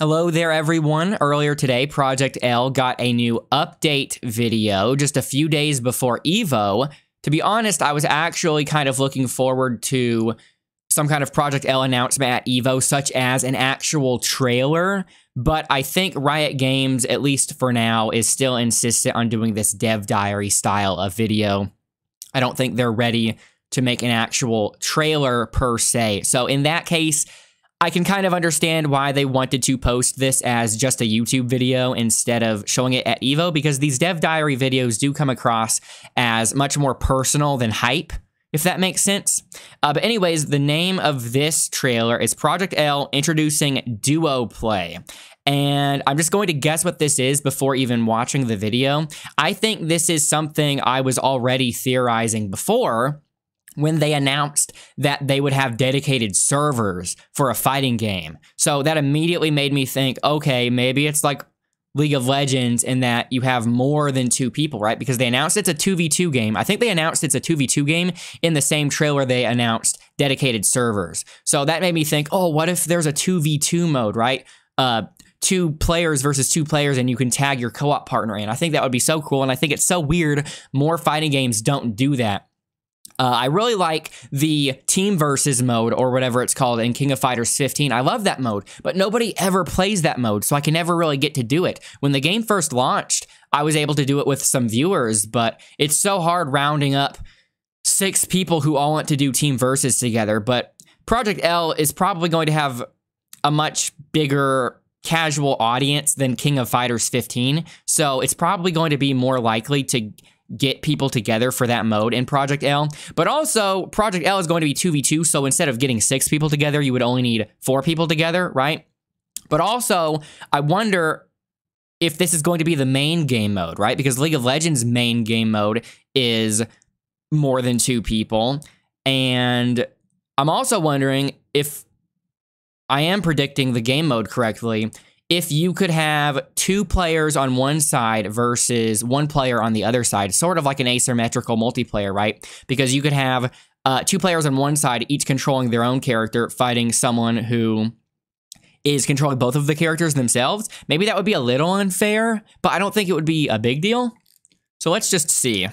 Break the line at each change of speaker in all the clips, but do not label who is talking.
Hello there, everyone. Earlier today, Project L got a new update video just a few days before EVO. To be honest, I was actually kind of looking forward to some kind of Project L announcement at EVO, such as an actual trailer, but I think Riot Games, at least for now, is still insistent on doing this dev diary style of video. I don't think they're ready to make an actual trailer per se. So in that case, I can kind of understand why they wanted to post this as just a YouTube video instead of showing it at EVO, because these dev diary videos do come across as much more personal than hype, if that makes sense. But anyways, the name of this trailer is Project L introducing Duo Play. And I'm just going to guess what this is before even watching the video. I think this is something I was already theorizing before, when they announced that they would have dedicated servers for a fighting game. So that immediately made me think, okay, maybe it's like League of Legends in that you have more than 2 people, right? Because they announced it's a 2v2 game. I think they announced it's a 2v2 game in the same trailer they announced dedicated servers. So that made me think, oh, what if there's a 2v2 mode, right? 2 players versus 2 players, and you can tag your co-op partner in. I think that would be so cool, and I think it's so weird more fighting games don't do that. I really like the team versus mode, or whatever it's called, in King of Fighters 15. I love that mode, but nobody ever plays that mode, so I can never really get to do it. When the game first launched, I was able to do it with some viewers, but it's so hard rounding up 6 people who all want to do team versus together. But Project L is probably going to have a much bigger casual audience than King of Fighters 15, so it's probably going to be more likely to get people together for that mode in Project L. But also, Project L is going to be 2v2, so instead of getting 6 people together, you would only need 4 people together, right? But also, I wonder if this is going to be the main game mode, right? Because League of Legends' main game mode is more than 2 people. And I'm also wondering if I am predicting the game mode correctly, if you could have 2 players on one side versus 1 player on the other side, sort of like an asymmetrical multiplayer, right? Because you could have 2 players on one side, each controlling their own character, fighting someone who is controlling both of the characters themselves. Maybe that would be a little unfair, but I don't think it would be a big deal. So let's just see.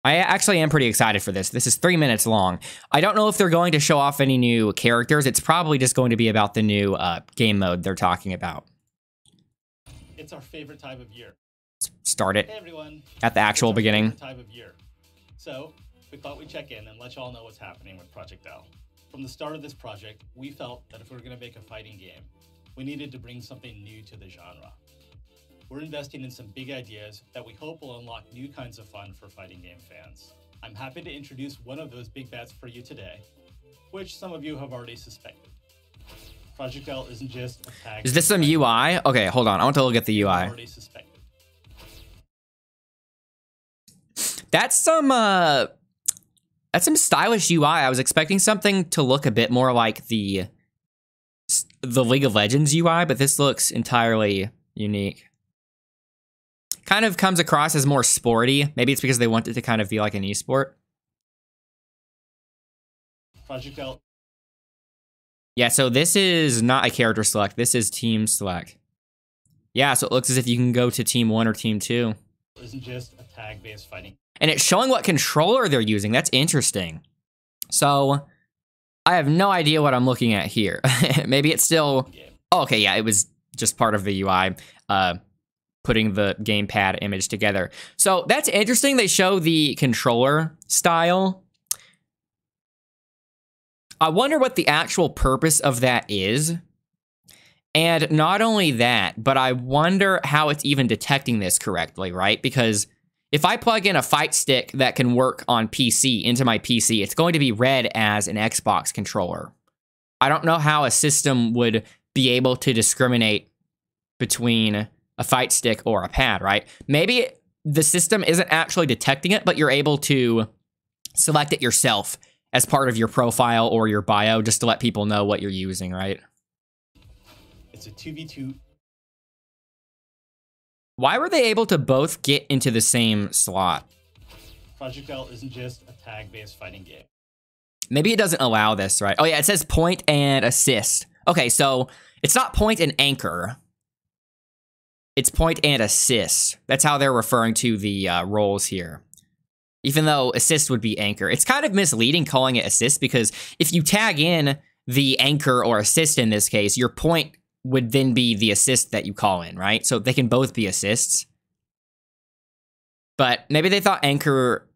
I actually am pretty excited for this. This is 3 minutes long. I don't know if they're going to show off any new characters. It's probably just going to be about the new game mode they're talking about.
It's our favorite time of year.
Start it.
Hey everyone.
At the actual beginning.
Time of year. So we thought we'd check in and let y'all know what's happening with Project L. From the start of this project, we felt that if we were going to make a fighting game, we needed to bring something new to the genre. We're investing in some big ideas that we hope will unlock new kinds of fun for fighting game fans. I'm happy to introduce one of those big bets for you today, which some of you have already suspected. Project L isn't just a tag.
Is this some UI? Okay, hold on. I want to look at the UI.
Already suspected.
That's some stylish UI. I was expecting something to look a bit more like the League of Legends UI, but this looks entirely unique. Kind of comes across as more sporty. Maybe it's because they want it to kind of be like an esport.
Project L.
Yeah, so this is not a character select. This is team select. Yeah, so it looks as if you can go to team 1 or team 2.
Isn't just a tag-based fighting.
And it's showing what controller they're using. That's interesting. So I have no idea what I'm looking at here. Maybe it's still... Oh, okay, yeah, it was just part of the UI. Putting the gamepad image together. So that's interesting. They show the controller style. I wonder what the actual purpose of that is. And not only that, but I wonder how it's even detecting this correctly, right? Because if I plug in a fight stick that can work on PC into my PC, it's going to be read as an Xbox controller. I don't know how a system would be able to discriminate between a fight stick or a pad, right? Maybe the system isn't actually detecting it, but you're able to select it yourself as part of your profile or your bio just to let people know what you're using, right?
It's a 2v2.
Why were they able to both get into the same slot?
Project L isn't just a tag-based fighting game.
Maybe it doesn't allow this, right? Oh yeah, it says point and assist Okay, so it's not point and anchor. It's point and assist. That's how they're referring to the roles here. Even though assist would be anchor. It's kind of misleading calling it assist because if you tag in the anchor or assist in this case, your point would then be the assist that you call in, right? So they can both be assists. But maybe they thought anchor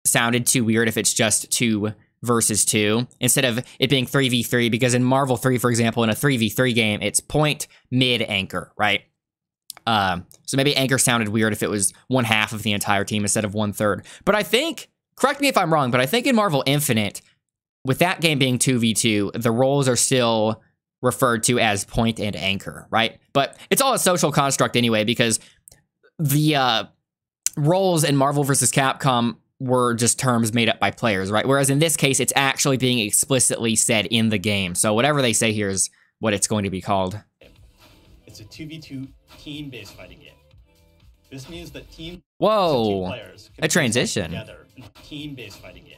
sounded too weird if it's just 2 versus 2 instead of it being 3v3, because in Marvel 3, for example, in a 3v3 game, it's point, mid, anchor, right? So maybe anchor sounded weird if it was 1/2 of the entire team instead of 1/3. But I think, correct me if I'm wrong, but I think in Marvel Infinite, with that game being 2v2, the roles are still referred to as point and anchor, right? But it's all a social construct anyway, because the roles in Marvel vs. Capcom were just terms made up by players, right? Whereas in this case, it's actually being explicitly said in the game. So whatever they say here is what it's going to be called.
It's a 2v2 team-based fighting game. This means that
Whoa,
players
a transition.
Together in a team-based fighting game.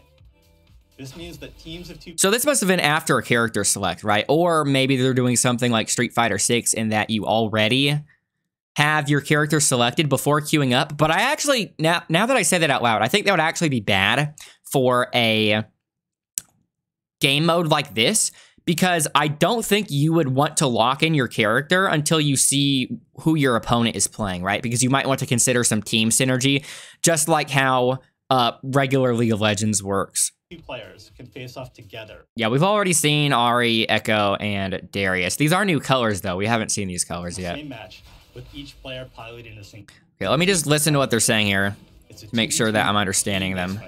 This means that teams of 2.
So this must have been after a character select, right? Or maybe they're doing something like Street Fighter 6 in that you already have your character selected before queuing up. But I actually, now that I say that out loud, I think that would actually be bad for a game mode like this, because I don't think you would want to lock in your character until you see who your opponent is playing, right? Because you might want to consider some team synergy, just like how regular League of Legends works.
2 players can face off together.
Yeah, we've already seen Ari, Echo, and Darius. These are new colors, though. We haven't seen these colors yet.
Same match, with each player piloting a single.
Okay, let me just listen to what they're saying here to make sure that I'm understanding them.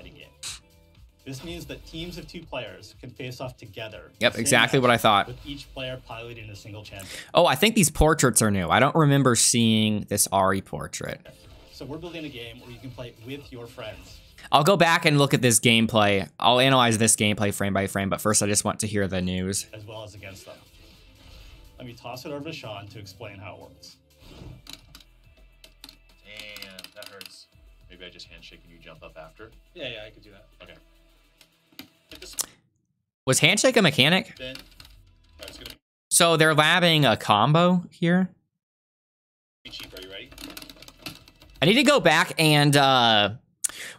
This means that teams of 2 players can face off together.
Yep, exactly what I thought.
With each player piloting a single champion.
Oh, I think these portraits are new. I don't remember seeing this Ari portrait.
So we're building a game where you can play with your friends.
I'll go back and look at this gameplay. I'll analyze this gameplay frame by frame, but first I just want to hear the news.
As well as against them. Let me toss it over to Sean to explain how it works.
Damn, that hurts. Maybe I just handshake and you jump up after?
Yeah, I could do that.
Okay.
Was handshake a mechanic?
Then,
So they're labbing a combo here?
cheap. Are you ready?
I need to go back and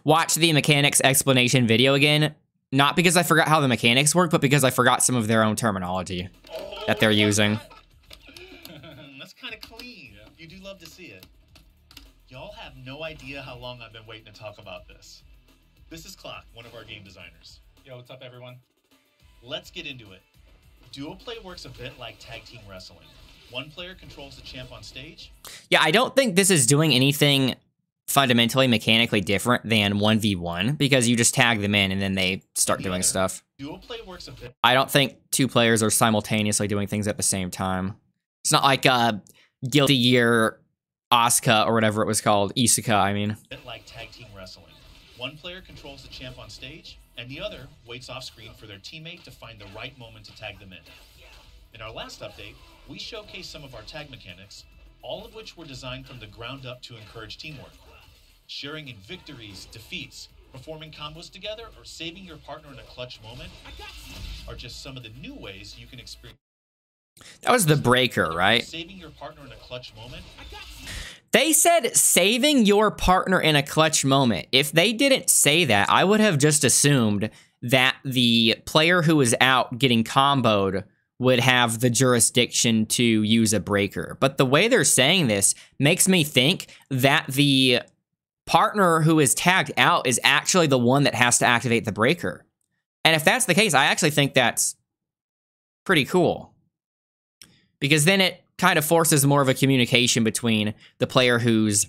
watch the mechanics explanation video again. Not because I forgot how the mechanics work, but because I forgot some of their own terminology that they're using.
That's kind of clean. Yeah. You do love to see it. Y'all have no idea how long I've been waiting to talk about this. This is Clock, one of our game designers.
Yo, what's up, everyone?
Let's get into it. Duo play works a bit like tag team wrestling. One player controls the champ on stage.
Yeah, I don't think this is doing anything fundamentally mechanically different than 1v1, because you just tag them in and then they start doing stuff.
Duo play works a bit.
I don't think 2 players are simultaneously doing things at the same time. It's not like Guilty Gear Asuka or whatever it was called. Isuka, I mean.
A bit like tag team wrestling. One player controls the champ on stage, and the other waits off screen for their teammate to find the right moment to tag them in. In our last update, we showcased some of our tag mechanics, all of which were designed from the ground up to encourage teamwork. Sharing in victories, defeats, performing combos together, or saving your partner in a clutch moment are just some of the new ways you can experience.
That was the breaker, right?
Saving your partner in a clutch moment.
They said saving your partner in a clutch moment. If they didn't say that, I would have just assumed that the player who was out getting comboed would have the jurisdiction to use a breaker. But the way they're saying this makes me think that the partner who is tagged out is actually the one that has to activate the breaker. And if that's the case, I actually think that's pretty cool. Because then it kind of forces more of a communication between the player who's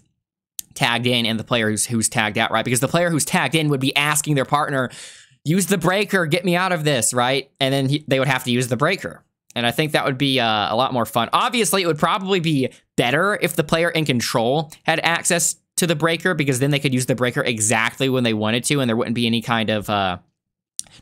tagged in and the player who's tagged out, right? Because the player who's tagged in would be asking their partner, use the breaker, get me out of this, right? And then they would have to use the breaker. And I think that would be a lot more fun. Obviously, it would probably be better if the player in control had access to the breaker, because then they could use the breaker exactly when they wanted to, and there wouldn't be any kind of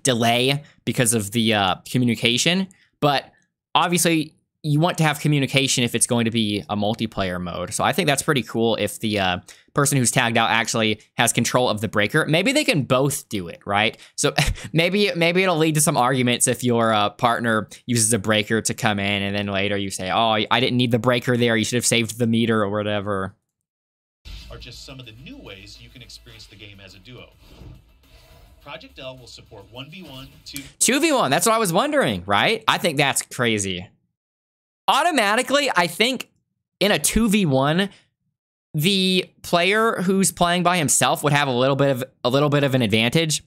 delay because of the communication. But obviously, you want to have communication if it's going to be a multiplayer mode. So I think that's pretty cool if the person who's tagged out actually has control of the breaker. Maybe they can both do it, right? So maybe it'll lead to some arguments if your partner uses a breaker to come in, and then later you say, oh, I didn't need the breaker there. You should have saved the meter or whatever.
Are just some of the new ways you can experience the game as a duo. Project L will support 1v1,
2v1. That's what I was wondering, right? I think that's crazy. Automatically, I think in a 2v1, the player who's playing by himself would have a little bit of an advantage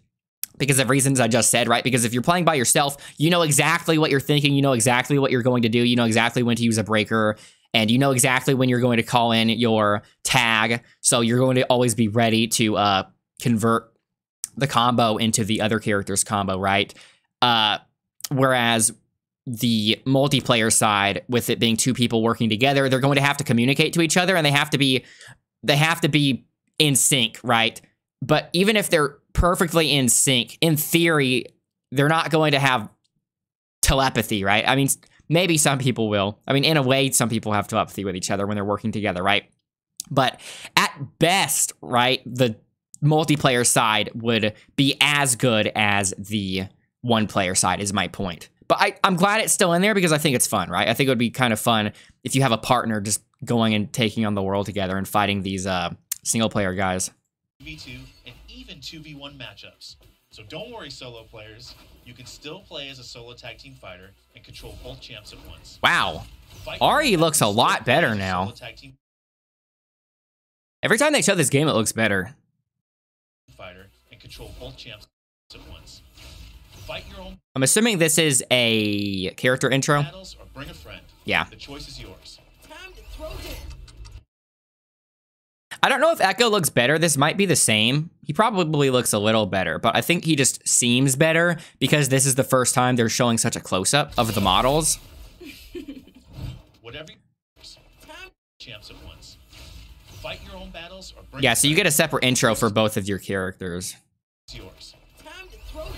because of reasons I just said, right? Because if you're playing by yourself, you know exactly what you're thinking, you know exactly what you're going to do, you know exactly when to use a breaker, and you know exactly when you're going to call in your tag, so you're going to always be ready to convert the combo into the other character's combo, right? Whereas the multiplayer side, with it being two people working together, they're going to have to communicate to each other, and they have to be in sync, right? But even if they're perfectly in sync, in theory, they're not going to have telepathy, right? I mean, maybe some people will. I mean, in a way, some people have telepathy with each other when they're working together, right? But at best, right, the multiplayer side would be as good as the one-player side, is my point. But I'm glad it's still in there because I think it's fun, right? I think it would be kind of fun if you have a partner just going and taking on the world together and fighting these single-player guys.
2v2 and even 2v1 matchups. So don't worry, solo players. You can still play as a solo tag team fighter and control both champs at once.
Wow. Ari looks a lot better now. Every time they show this game, it looks better.
Fighter and control both champs at once. Fight your own.
I'm assuming this is a character intro.
Battles or bring a friend.
Yeah.
The choice is yours.
Time to throw down.
I don't know if Echo looks better. This might be the same. He probably looks a little better, but I think he just seems better because this is the first time they're showing such a close-up of the models.
Whatever champs at once. Fight your own battles or bring.
Yeah, so you get a separate intro for both of your characters.
It's yours.
Time to throw down.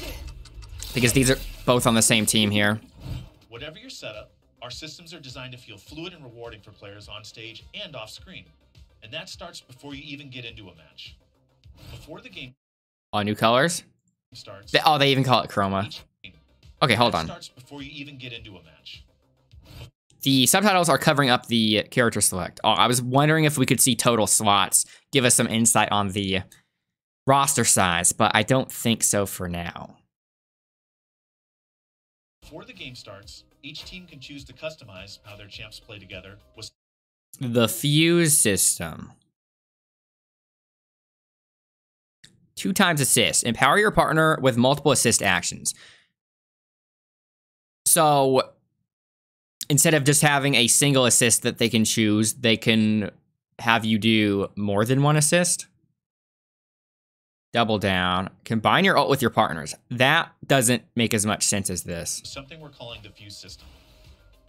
Because these are both on the same team here.
Whatever your setup, our systems are designed to feel fluid and rewarding for players on stage and off screen. And that starts before you even get into a match. Before the game
New colors?
starts.
They even call it chroma. Okay, hold on.
Starts before you even get into a match.
The subtitles are covering up the character select. Oh, I was wondering if we could see total slots. Give us some insight on the roster size, but I don't think so for now.
Before the game starts, each team can choose to customize how their champs play together with
The fuse system. 2 times assist. Empower your partner with multiple assist actions. So instead of just having a single assist that they can choose, they can have you do more than one assist. Double down. Combine your ult with your partners. That doesn't make as much sense as this.
something we're calling the fuse system.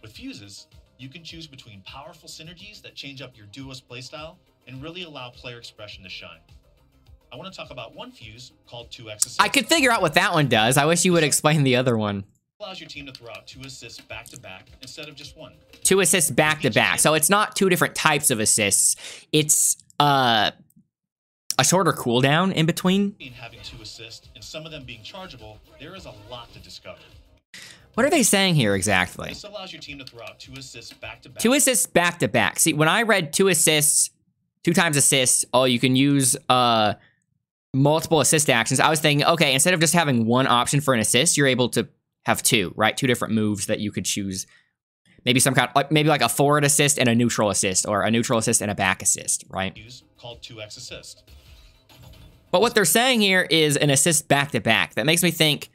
With fuses, you can choose between powerful synergies that change up your duo's playstyle and really allow player expression to shine. I want to talk about one fuse called 2x assist.
I could figure out what that one does. I wish you would explain the other one.
Allows your team to throw out 2 assists back to back instead of just 1.
2 assists back to back. So it's not 2 different types of assists. It's a shorter cooldown in between.
In having 2 assists and some of them being chargeable, there is a lot to discover.
What are they saying here exactly?
This allows your team to throw out 2 assists back to back.
2 assists back to back. See, when I read 2 assists, 2 times assists, oh, you can use multiple assist actions. I was thinking, okay, instead of just having one option for an assist, you're able to have 2, right? 2 different moves that you could choose. Maybe some kind of, maybe like a forward assist and a neutral assist, or a neutral assist and a back assist, right?
Called 2x assist.
But what they're saying here is an assist back to back. That makes me think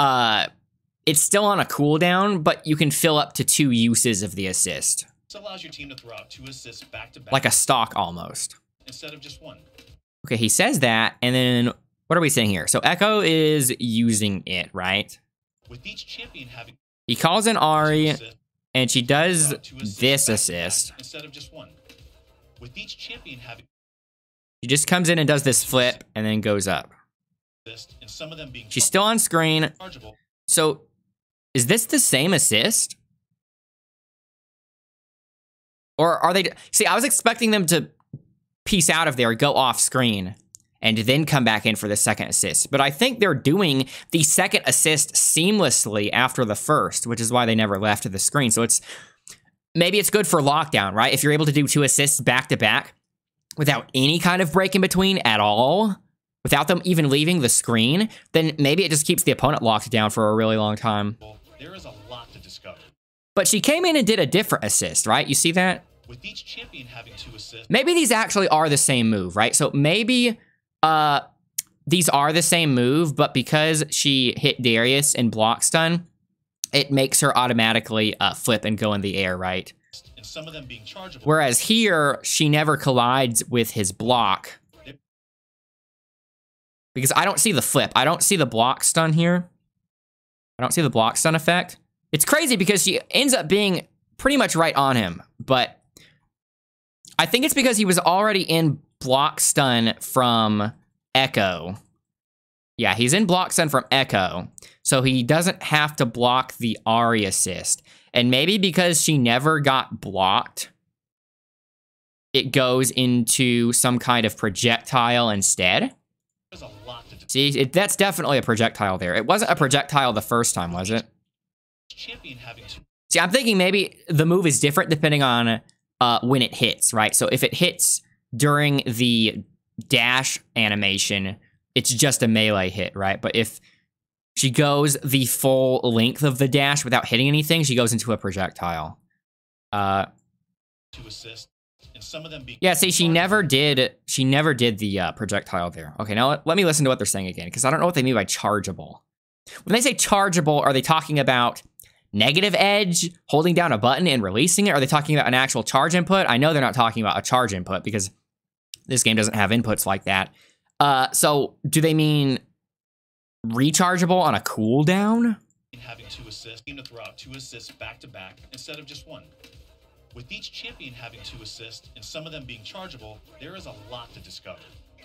it's still on a cooldown, but you can fill up to 2 uses of the assist.
This allows your team to throw out 2 assists back to back.
Like a stock almost.
Instead of just 1.
Okay, he says that, and then what are we saying here? So Echo is using it, right?
With each champion having
He calls in Ari,
assist,
and she does
two assists
this
back to
assist.
back instead of just 1. With each champion having
She just comes in and does this flip, and then goes up.
assist and some of them being
She's still on screen.
chargeable.
So Is this the same assist? Or are they... See, I was expecting them to piece out of there, go off screen, and then come back in for the second assist. But I think they're doing the second assist seamlessly after the first, which is why they never left the screen. So it's... Maybe it's good for lockdown, right? If you're able to do 2 assists back-to-back without any kind of break in between at all, without them even leaving the screen, then maybe it just keeps the opponent locked down for a really long time.
There is a lot to discover.
But she came in and did a different assist, right? You see that?
With each champion having 2 assists.
Maybe these actually are the same move, right? So maybe these are the same move, but because she hit Darius and block stun, it makes her automatically flip and go in the air, right?
And some of them being chargeable.
Whereas here, she never collides with his block. Because I don't see the flip. I don't see the block stun here. I don't see the block stun effect. It's crazy because she ends up being pretty much right on him. But I think it's because he was already in block stun from Echo. Yeah, he's in block stun from Echo. So he doesn't have to block the Ahri assist. And maybe because she never got blocked, it goes into some kind of projectile instead.
There's a lot to
See, that's definitely a projectile there. It wasn't a projectile the first time, was it?
champion having 2.
See, I'm thinking maybe the move is different depending on when it hits, right? So if it hits during the dash animation, it's just a melee hit, right? But if she goes the full length of the dash without hitting anything, she goes into a projectile.
2 assists. And some of them being
Yeah, see, she never did the projectile there. Okay, now let me listen to what they're saying again, because I don't know what they mean by chargeable. When they say chargeable, are they talking about negative edge, holding down a button and releasing it? Are they talking about an actual charge input? I know they're not talking about a charge input because this game doesn't have inputs like that. So do they mean rechargeable on a cooldown?
having 2 assists, to throw out 2 assists back to back instead of just 1. With each champion having 2 assists and some of them being chargeable, there is a lot to discover.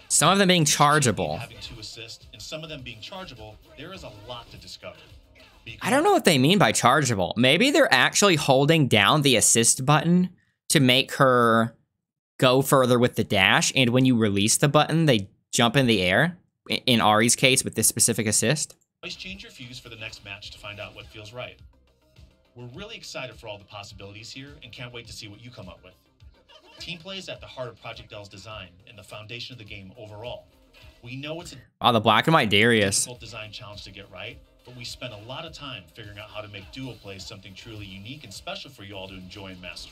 Some of them being chargeable.
Having 2 assists and some of them being chargeable, there is a lot to discover.
I don't know what they mean by chargeable. Maybe they're actually holding down the assist button to make her go further with the dash, and when you release the button, they jump in the air. In Ahri's case, with this specific assist.
Always change your fuse for the next match to find out what feels right. We're really excited for all the possibilities here and can't wait to see what you come up with. Team play is at the heart of Project L's design and the foundation of the game overall. We know it's a
the black and white Darius.
difficult design challenge to get right, but we spent a lot of time figuring out how to make duo play something truly unique and special for you all to enjoy and master.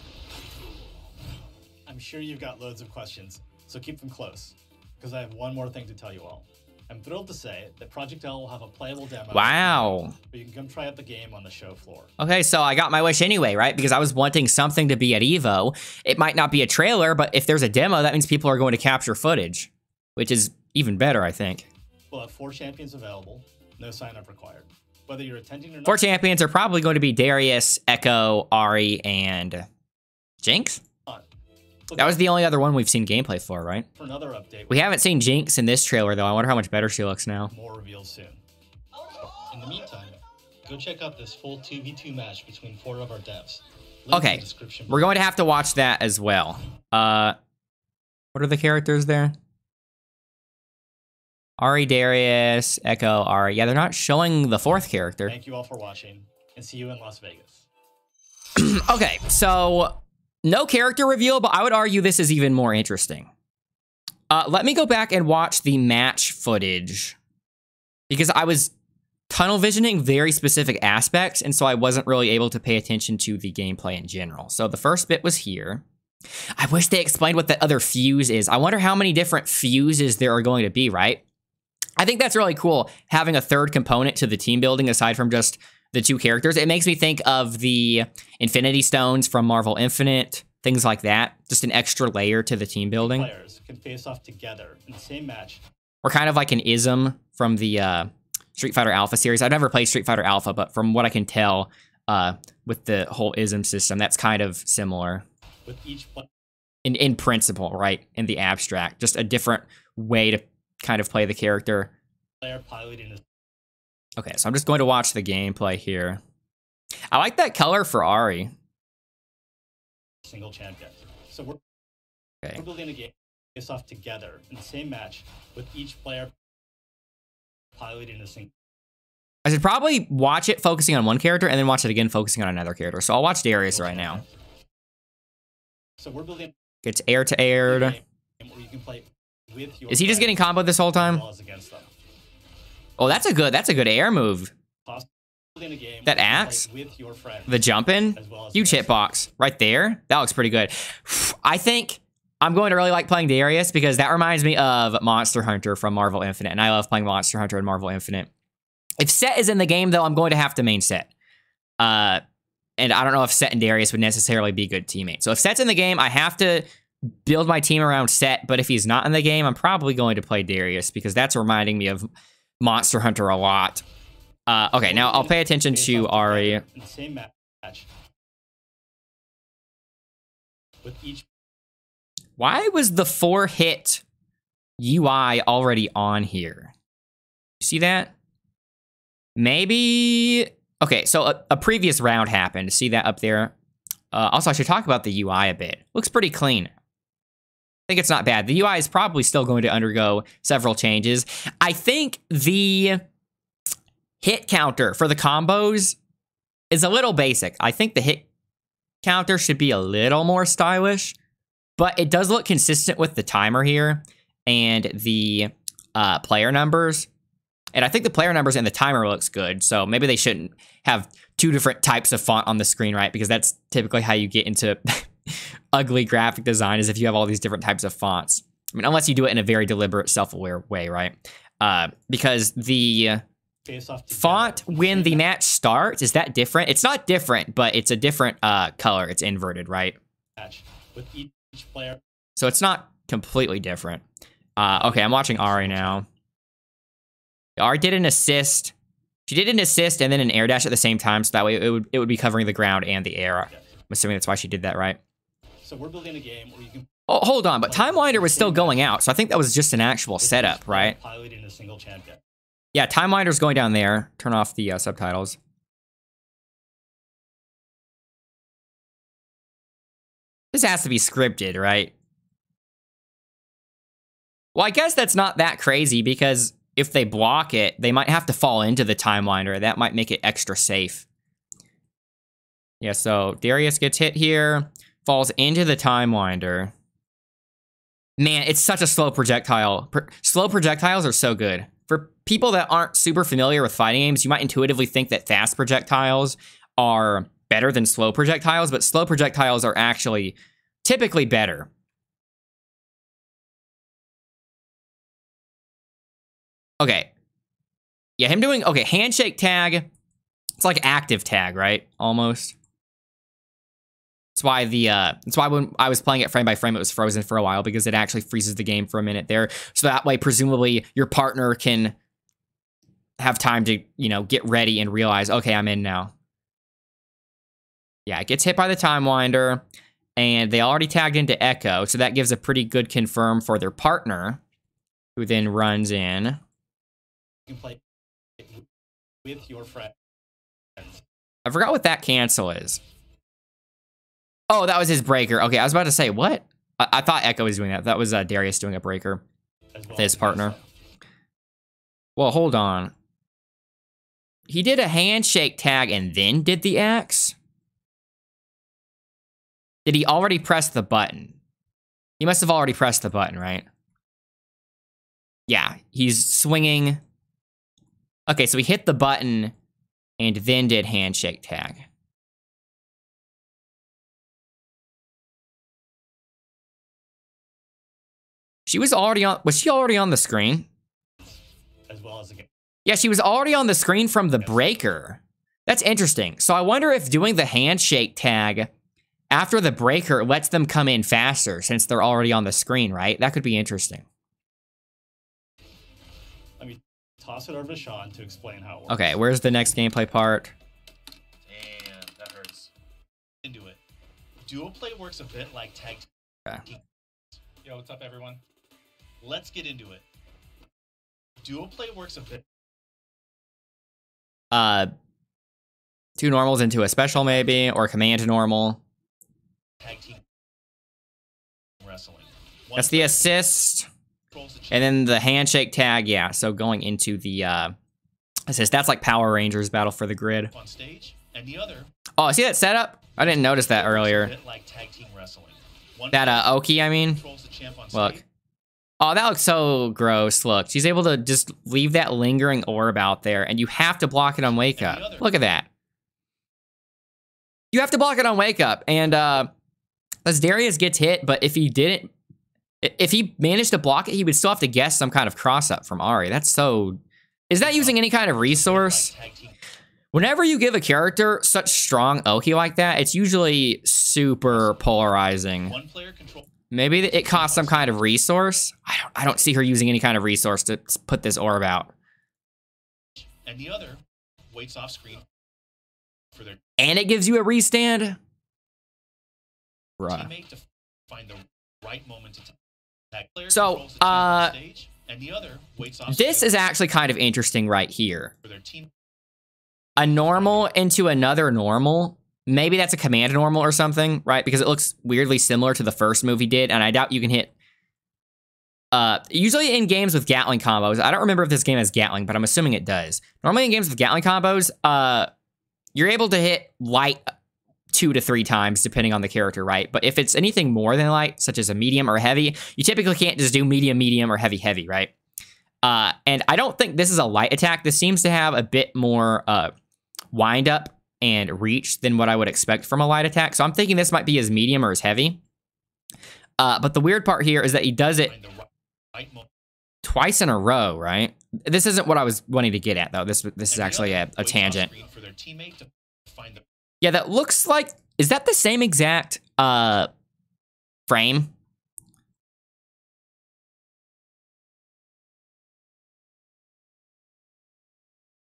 I'm sure you've got loads of questions, so keep them close, because I have one more thing to tell you all. I'm thrilled to say that Project L will have a playable demo.
Wow.
Where you can come try out the game on the show floor.
Okay, so I got my wish anyway, right? Because I was wanting something to be at EVO. It might not be a trailer, but if there's a demo, that means people are going to capture footage, which is even better, I think.
We'll have 4 champions available, no sign-up required. Whether you're attending or not.
4 champions are probably going to be Darius, Echo, Ahri, and Jinx? That was the only other one we've seen gameplay for, right?
For another update.
We haven't seen Jinx in this trailer, though. I wonder how much better she looks now.
More reveals soon. In the meantime, go check out this full 2v2 match between 4 of our devs. Link in
Okay,
the description
we're going to have to watch that as well. What are the characters there? Ahri, Darius, Echo, Ahri. Yeah, they're not showing the 4th character.
Thank you all for watching, and see you in Las Vegas.
Okay, so no character reveal, but I would argue this is even more interesting. Let me go back and watch the match footage, because I was tunnel visioning very specific aspects, and so I wasn't really able to pay attention to the gameplay in general. So the first bit was here. I wish they explained what the other fuse is. I wonder how many different fuses there are going to be, right? I think that's really cool, having a 3rd component to the team building aside from just the 2 characters. It makes me think of the Infinity Stones from Marvel Infinite, things like that. Just an extra layer to the team building.
Players can face off together in the same match.
Or kind of like an ism from the Street Fighter Alpha series. I've never played Street Fighter Alpha, but from what I can tell with the whole ism system, that's kind of similar.
With each
in principle, right? In the abstract. Just a different way to kind of play the character.
player piloting his
Okay, so I'm just going to watch the gameplay here. I like that color for Ari.
Single champion. So we're
Okay.
building a game face off together in the same match with each player piloting a single.
I should probably watch it focusing on one character and then watch it again focusing on another character. So I'll watch Darius right now.
So we're building
Gets air to aired.
where you can play with your
Is he just getting comboed this whole
as
time?
well as against them.
Oh, that's a good air move.
Building a game
That
where you can
axe?
play with your friends
The jumping.
as well as
Huge
against them.
hitbox right there. That looks pretty good. I think I'm going to really like playing Darius because that reminds me of Monster Hunter from Marvel Infinite, and I love playing Monster Hunter in Marvel Infinite. If Set is in the game, though, I'm going to have to main Set. And I don't know if Set and Darius would necessarily be good teammates. So if Set's in the game, I have to build my team around Set, but if he's not in the game, I'm probably going to play Darius because that's reminding me of Monster Hunter a lot. Okay, now I'll pay attention to Ari.
In the same match with each.
Why was the 4-hit UI already on here? You see that? Maybe... Okay, so a previous round happened. See that up there? Also, I should talk about the UI a bit. Looks pretty clean. I think it's not bad. The UI is probably still going to undergo several changes. I think the hit counter for the combos is a little basic. I think the hit counter should be a little more stylish, but it does look consistent with the timer here and the player numbers. And I think the player numbers and the timer looks good, so maybe they shouldn't have two different types of font on the screen, right? Because that's typically how you get into ugly graphic design, is if you have all these different types of fonts. I mean, unless you do it in a very deliberate, self-aware way, right? Because the font when the match starts, is that different? It's not different, but it's a different color. It's inverted, right?
With each player.
So it's not completely different. Okay, I'm watching Ari now. Ari did an assist. She did an assist and then an air dash at the same time, so that way it would be covering the ground and the air. I'm assuming that's why she did that, right?
So we're building a game where you can.
Oh, hold on, but Time Winder was still going out, so I think that was just an actual setup, right?
Piloting a single champion.
Yeah, Time Winder's going down there. Turn off the subtitles. This has to be scripted, right? Well, I guess that's not that crazy because if they block it, they might have to fall into the Time Winder. That might make it extra safe. Yeah, so Darius gets hit here, falls into the Time Winder. Man, it's such a slow projectile. Slow projectiles are so good. For people that aren't super familiar with fighting games, you might intuitively think that fast projectiles are better than slow projectiles, but slow projectiles are actually typically better. Okay. Yeah, him doing... Okay, handshake tag. It's like active tag, right? Almost. That's why that's why when I was playing it frame by frame, it was frozen for a while, because it actually freezes the game for a minute there. So that way, presumably, your partner can have time to, you know, get ready and realize, okay, I'm in now. Yeah, it gets hit by the Time Winder, and they already tagged into Echo, so that gives a pretty good confirm for their partner, who then runs in.
You can play with your friends.
I forgot what that cancel is. Oh, that was his breaker. Okay, I was about to say, what? I thought Echo was doing that. That was Darius doing a breaker.
Well,
His partner. Well, hold on. He did a handshake tag and then did the axe? Did he already press the button? He must have already pressed the button, right? Yeah, he's swinging. Okay, so he hit the button and then did handshake tag. She was already on... Was she already on the screen?
As well as again.
Yeah, she was already on the screen from the breaker. That's interesting. So I wonder if doing the handshake tag after the breaker lets them come in faster since they're already on the screen, right? That could be interesting.
Let me toss it over to Sean to explain how it works.
Okay, where's the next gameplay part?
Damn, that hurts. Into it. Duo play works a bit like tag.
Okay.
Yo, what's up, everyone? Let's get into it. Duo play works a bit.
2 normals into a special maybe, or command normal.
Tag team wrestling.
That's the assist. And then the handshake tag, yeah. So going into the assist. That's like Power Rangers Battle for the Grid.
On stage, and the other.
Oh, see that setup? I didn't notice that earlier.
Like tag team wrestling.
That Oki, I mean. Look. Oh, that looks so gross. Look, she's able to just leave that lingering orb out there, and you have to block it on Wake Up. Look at that. You have to block it on Wake Up, and as Darius gets hit, but if he managed to block it, he would still have to guess some kind of cross-up from Ari. That's so... Is that using any kind of resource? Whenever you give a character such strong Oki like that, it's usually super polarizing. Maybe it costs some kind of resource. I don't see her using any kind of resource to put this orb out.
And the other waits off screen for their
and it gives you a restand. Bruh.
Teammate to find the right moment to tag.
So,
and the other waits off
this is actually kind of interesting right here.
For their team.
A normal into another normal. Maybe that's a command normal or something, right? Because it looks weirdly similar to the first move he did, and I doubt you can hit... usually in games with Gatling combos, I don't remember if this game has Gatling, but I'm assuming it does. Normally in games with Gatling combos, you're able to hit light 2 to 3 times, depending on the character, right? But if it's anything more than light, such as a medium or heavy, you typically can't just do medium, medium, or heavy, heavy, right? And I don't think this is a light attack. This seems to have a bit more wind up and reach than what I would expect from a light attack. So I'm thinking this might be his medium or his heavy. But the weird part here is that he does it twice in a row, right? This isn't what I was wanting to get at, though. This is actually a tangent. Yeah, that looks like... Is that the same exact frame?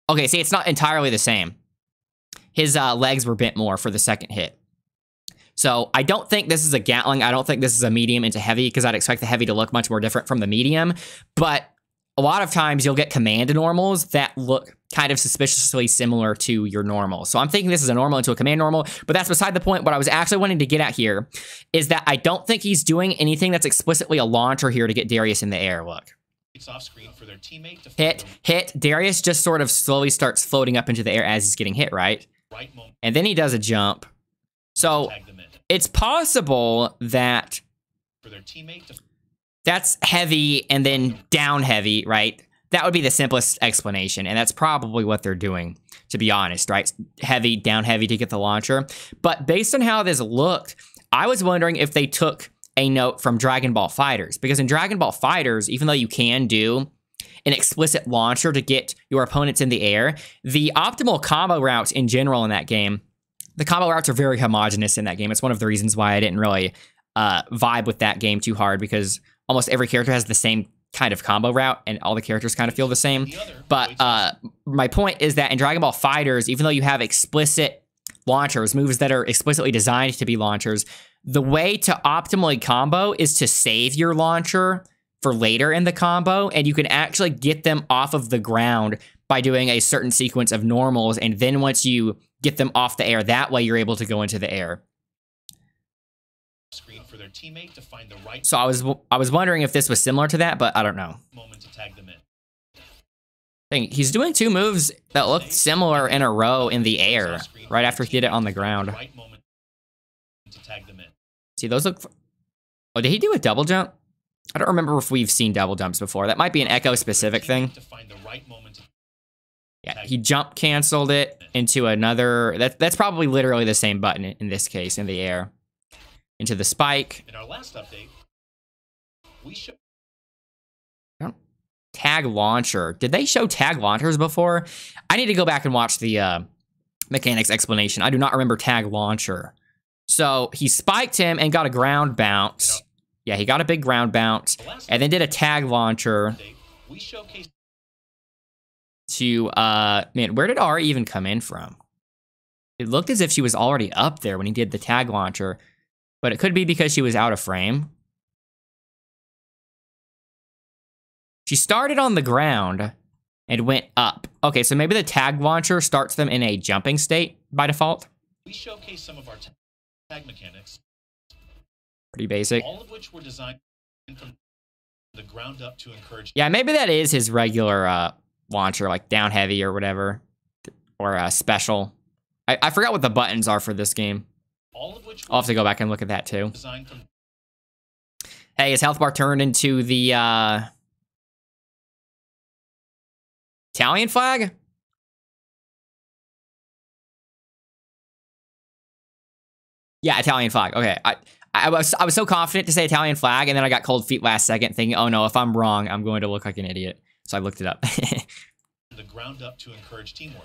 Okay, see, it's not entirely the same. His legs were bent more for the second hit. So I don't think this is a Gatling. I don't think this is a medium into heavy, because I'd expect the heavy to look much more different from the medium. But a lot of times you'll get command normals that look kind of suspiciously similar to your normal. So I'm thinking this is a normal into a command normal, but that's beside the point. What I was actually wanting to get at here is that I don't think he's doing anything that's explicitly a launcher here to get Darius in the air. Look.
Off screen for their teammate to
hit. Darius just sort of slowly starts floating up into the air as he's getting hit, right? And then he does a jump. So it's possible that
for their teammate to
that's heavy and then down heavy, right? That would be the simplest explanation, and that's probably what they're doing, to be honest, right? Heavy, down heavy to get the launcher. But based on how this looked, I was wondering if they took a note from Dragon Ball FighterZ, because in Dragon Ball FighterZ, even though you can do an explicit launcher to get your opponents in the air, the optimal combo routes in general in that game, the combo routes are very homogenous in that game. It's one of the reasons why I didn't really vibe with that game too hard, because almost every character has the same kind of combo route, and all the characters kind of feel the same. But my point is that in Dragon Ball FighterZ, even though you have explicit launchers, moves that are explicitly designed to be launchers, the way to optimally combo is to save your launcher for later in the combo, and you can actually get them off of the ground by doing a certain sequence of normals, and then once you get them off the air, that way you're able to go into the air.
Screen for their teammate to find the right
so I was wondering if this was similar to that, but I don't know.
Moment to tag them in.
He's doing 2 moves that look similar in a row in the air, right after he did it on the ground.
Right moment to tag them in.
See, those look... Oh, did he do a double jump? I don't remember if we've seen double jumps before. That might be an Echo-specific thing.
To find the right moment to
yeah, he jump canceled it into another... That's probably literally the same button in this case, in the air. Into the spike.
In our last update, we showed...
Tag launcher. Did they show tag launchers before? I need to go back and watch the mechanics explanation. I do not remember tag launcher. So he spiked him and got a ground bounce. Yeah, he got a big ground bounce. And then did a tag launcher.
We showcased
to, man, where did Ari even come in from? It looked as if she was already up there when he did the tag launcher. But it could be because she was out of frame. She started on the ground, and went up. Okay, so maybe the tag launcher starts them in a jumping state by default.
We showcase some of our tag mechanics,
Pretty basic.
all of which were designed from the ground up to encourage.
Yeah, maybe that is his regular launcher, like down heavy or whatever, or special. I forgot what the buttons are for this game.
All of which
I'll have to go back and look at that too.
designed from.
Hey, his health bar turned into the Italian flag? Yeah, Italian flag. Okay, I was so confident to say Italian flag, and then I got cold feet last second, thinking, oh no, if I'm wrong, I'm going to look like an idiot. So I looked it up.
The ground up to encourage teamwork.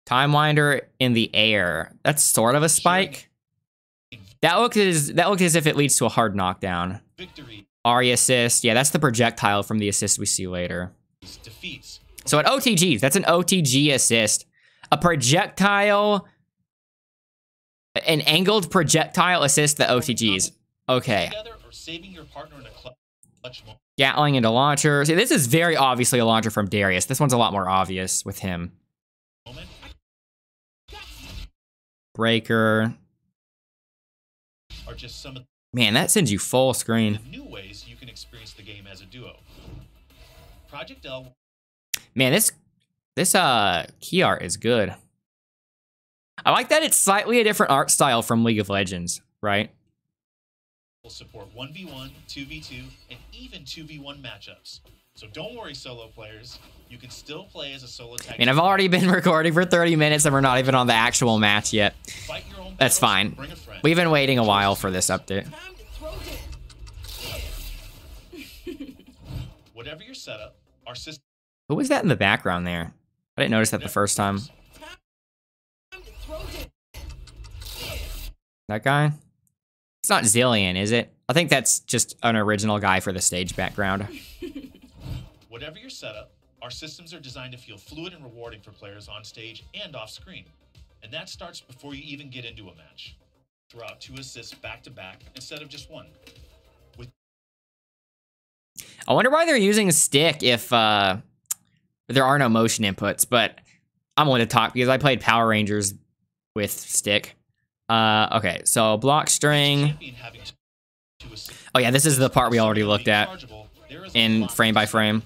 Time winder in the air. That's sort of a spike. That looks as if it leads to a hard knockdown.
Victory.
Ari assist. Yeah, that's the projectile from the assist we see later.
Defeats.
So an OTG, that's an OTG assist. A projectile, an angled projectile assist the OTGs. Okay.
Together or saving your partner in a clutch moment.
Gatling into launcher. See, this is very obviously a launcher from Darius. This one's a lot more obvious with him. Breaker.
Are just some of
Man, that sends you full screen.
the new ways you can experience the game as a duo. Project L
Man, this key art is good. I like that it's slightly a different art style from League of Legends, right?
will support 1v1, 2v2, and even 2v1 matchups. So don't worry, solo players. You can still play as a solo tag.
I mean, I've already been recording for 30 minutes and we're not even on the actual match yet.
Fight your own
That's
battles,
fine.
bring a friend.
We've been waiting a while for this update.
Time to throw it.
Whatever your setup, our system.
Who was that in the background there? I didn't notice that the first time.
Time to throw it.
That guy? It's not Zillion, is it? I think that's just an original guy for the stage background.
Whatever your setup, our systems are designed to feel fluid and rewarding for players on stage and off screen. And that starts before you even get into a match. Throw out 2 assists back to back instead of just 1.
I wonder why they're using stick if there are no motion inputs, but I'm willing to talk because I played Power Rangers with stick. Okay, so block string.
Champion having 2 assists.
Oh yeah, this is the part we already looked at in frame by frame.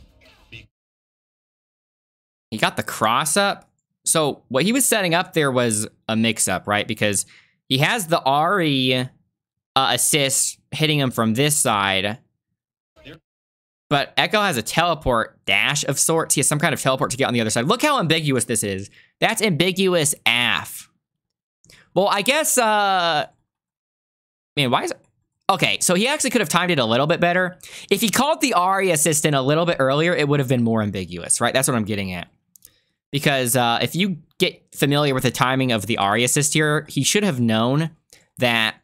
He got the cross up. So what he was setting up there was a mix-up, right? Because he has the Ari assist hitting him from this side. But Echo has a teleport dash of sorts. He has some kind of teleport to get on the other side. Look how ambiguous this is. That's ambiguous AF. Well, I guess, man, why is it? Okay, so he actually could have timed it a little bit better. If he called the Ari assistant a little bit earlier, it would have been more ambiguous, right? That's what I'm getting at. Because if you get familiar with the timing of the Ari assist here, he should have known that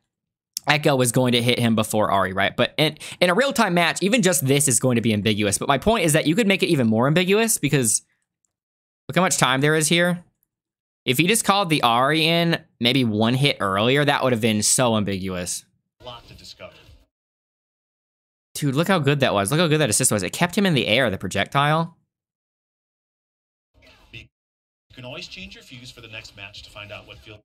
Echo was going to hit him before Ari, right? But in a real-time match, even just this is going to be ambiguous. But my point is that you could make it even more ambiguous because look how much time there is here. If he just called the Ari in maybe 1 hit earlier, that would have been so ambiguous.
Lot to discover.
Dude, look how good that was. Look how good that assist was. It kept him in the air, the projectile.
You can always change your fuse for the next match to find out what feels.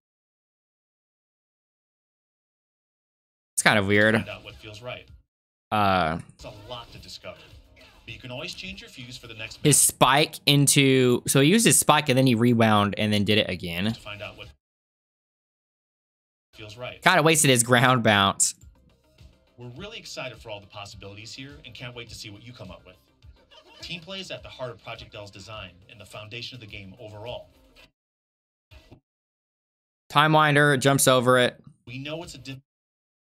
It's kind of weird.
Find out what feels right. It's a lot to discover. But you can always change your fuse for the next match
His spike into... So he used his spike and then he rewound and then did it again.
to find out what feels right.
Kind of wasted his ground bounce.
We're really excited for all the possibilities here and can't wait to see what you come up with. Team play is at the heart of Project L's design and the foundation of the game overall.
Time winder, jumps over it.
We know it's a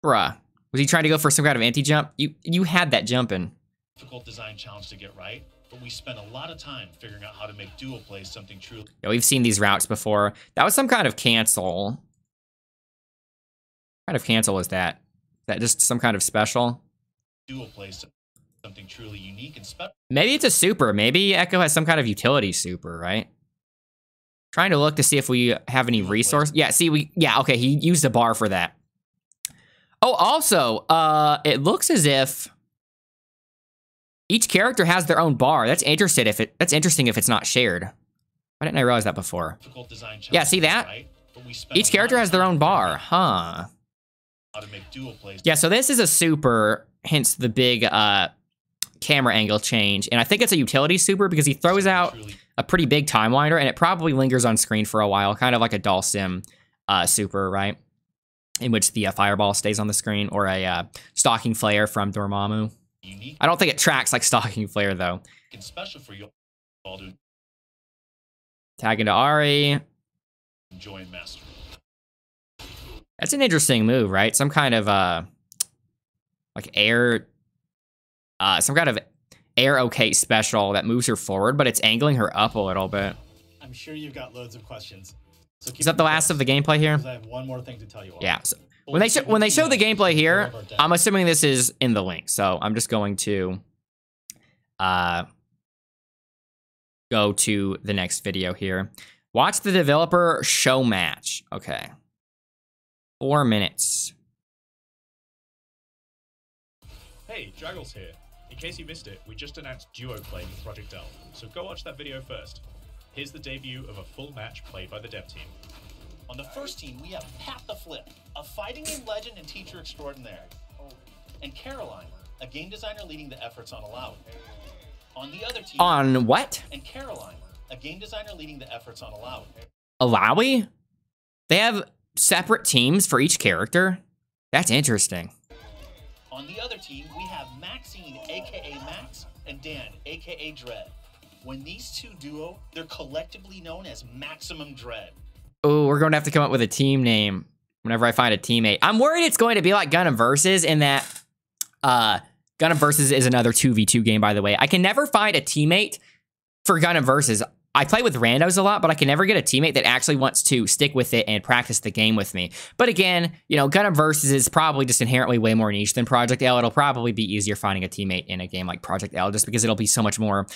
Bruh. Was he trying to go for some kind of anti-jump? You had that jumping.
difficult design challenge to get right, but we spent a lot of time figuring out how to make duo play something truly.
Yeah, we've seen these routes before. That was some kind of cancel. What kind of cancel is that? Is that just some kind of special?
Duo play something truly unique and special.
Maybe it's a super. Maybe Echo has some kind of utility super, right? Trying to look to see if we have any resource. Yeah, see, yeah, okay, he used a bar for that. Oh, also, it looks as if Each character has their own bar. That's interesting if it's not shared. Why didn't I realize that before? Yeah, see that? Each character has their own bar. Huh. Yeah, so this is a super, hence the big camera angle change. And I think it's a utility super because he throws out a pretty big time winder and it probably lingers on screen for a while, kind of like a doll sim super, right? In which the fireball stays on the screen, or a stalking flare from Dormammu. I don't think it tracks like stalking flare though.
Special for you all to
Tag into Ari.
join Master.
That's an interesting move, right? Some kind of like air, some kind of air okay special that moves her forward, but it's angling her up a little bit.
I'm sure you've got loads of questions. So
Is that the last of the gameplay here?
I have one more thing to tell you all.
Yeah. So when they show the gameplay here, I'm assuming this is in the link. So I'm just going to go to the next video here. Watch the developer show match. Okay. 4 minutes.
Hey, Draggles here. In case you missed it, we just announced duo play with Project L, so go watch that video first. Here's the debut of a full match played by the dev team.
On the first team, we have Pat the Flip, a fighting game legend and teacher extraordinaire. And Caroline, a game designer leading the efforts on Allow. On the other team...
On what?
And Caroline, a game designer leading the efforts on Allow.
Alawi? They have separate teams for each character? That's interesting.
On the other team, we have Maxine, aka Max, and Dan, aka Dread. When these two duo, they're collectively known as Maximum Dread.
Oh, we're going to have to come up with a team name whenever I find a teammate. I'm worried it's going to be like Gundam Versus in that Gundam Versus is another 2v2 game, by the way. I can never find a teammate for Gundam Versus. I play with randos a lot, but I can never get a teammate that actually wants to stick with it and practice the game with me. But again, you know, Gundam Versus is probably just inherently way more niche than Project L. It'll probably be easier finding a teammate in a game like Project L just because it'll be so much more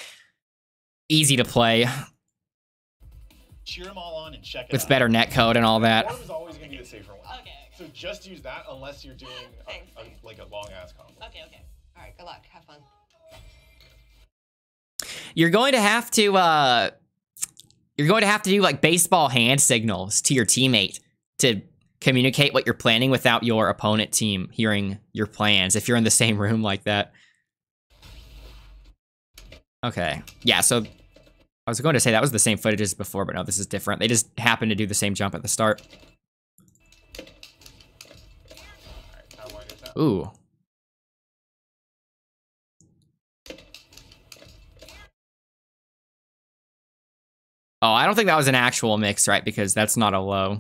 easy to play.
Cheer them all on and check it
With
out.
better netcode and all that.
Forum is always going to be the safer one.
Okay.
So just use that unless you're doing like a long ass combo.
Okay. All right. Good luck. Have fun.
You're going to have to do like baseball hand signals to your teammate to communicate what you're planning without your opponent team hearing your plans if you're in the same room like that. Okay. Yeah, so I was going to say that was the same footage as before, but no, this is different. They just happened to do the same jump at the start. Ooh. Oh, I don't think that was an actual mix, right? Because that's not a low.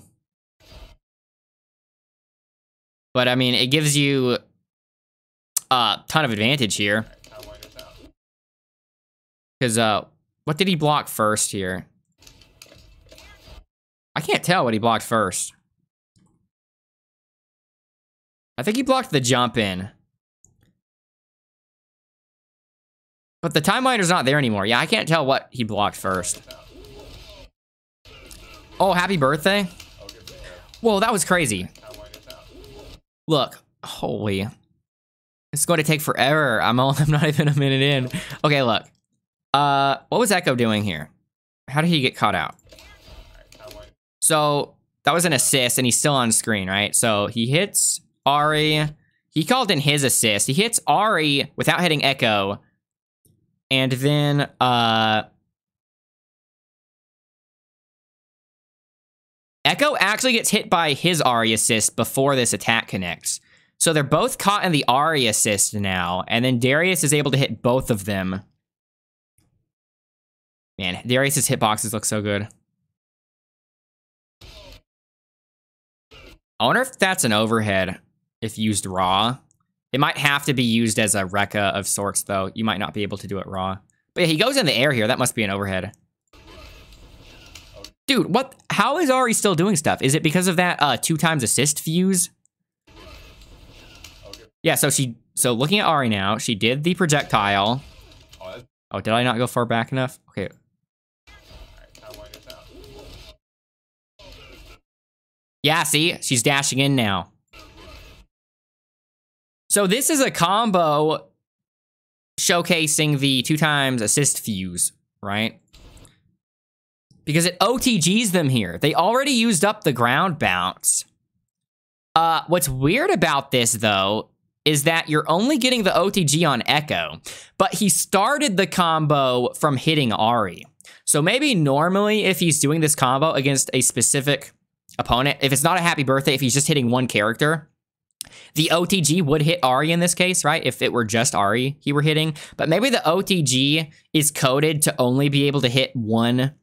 But, I mean, it gives you a ton of advantage here. Because, what did he block first here? I can't tell what he blocked first. I think he blocked the jump in. But the time winder's not there anymore. Yeah, I can't tell what he blocked first. Oh, happy birthday. Whoa, that was crazy. Look, holy. It's going to take forever. I'm not even a minute in. Okay, look. What was Echo doing here? How did he get caught out? So, that was an assist, and he's still on screen, right? So, he hits Ari. He called in his assist. He hits Ari without hitting Echo. And then, Echo actually gets hit by his Ari assist before this attack connects. So they're both caught in the Ari assist now, and then Darius is able to hit both of them. Man, Darius's hitboxes look so good. I wonder if that's an overhead if used raw. It might have to be used as a Rekka of sorts, though. You might not be able to do it raw. But yeah, he goes in the air here. That must be an overhead. Dude, what? How is Ari still doing stuff? Is it because of that 2x assist fuse? Yeah, so looking at Ari now, she did the projectile. Oh, did I not go far back enough? Okay. Yeah, see? She's dashing in now. So this is a combo showcasing the 2x assist fuse, right? Because it OTGs them here. They already used up the ground bounce. What's weird about this, though, is that you're only getting the OTG on Echo, but he started the combo from hitting Ari. So maybe normally if he's doing this combo against a specific opponent, if it's not a happy birthday, if he's just hitting one character, the OTG would hit Ari in this case, right? If it were just Ari he were hitting. But maybe the OTG is coded to only be able to hit one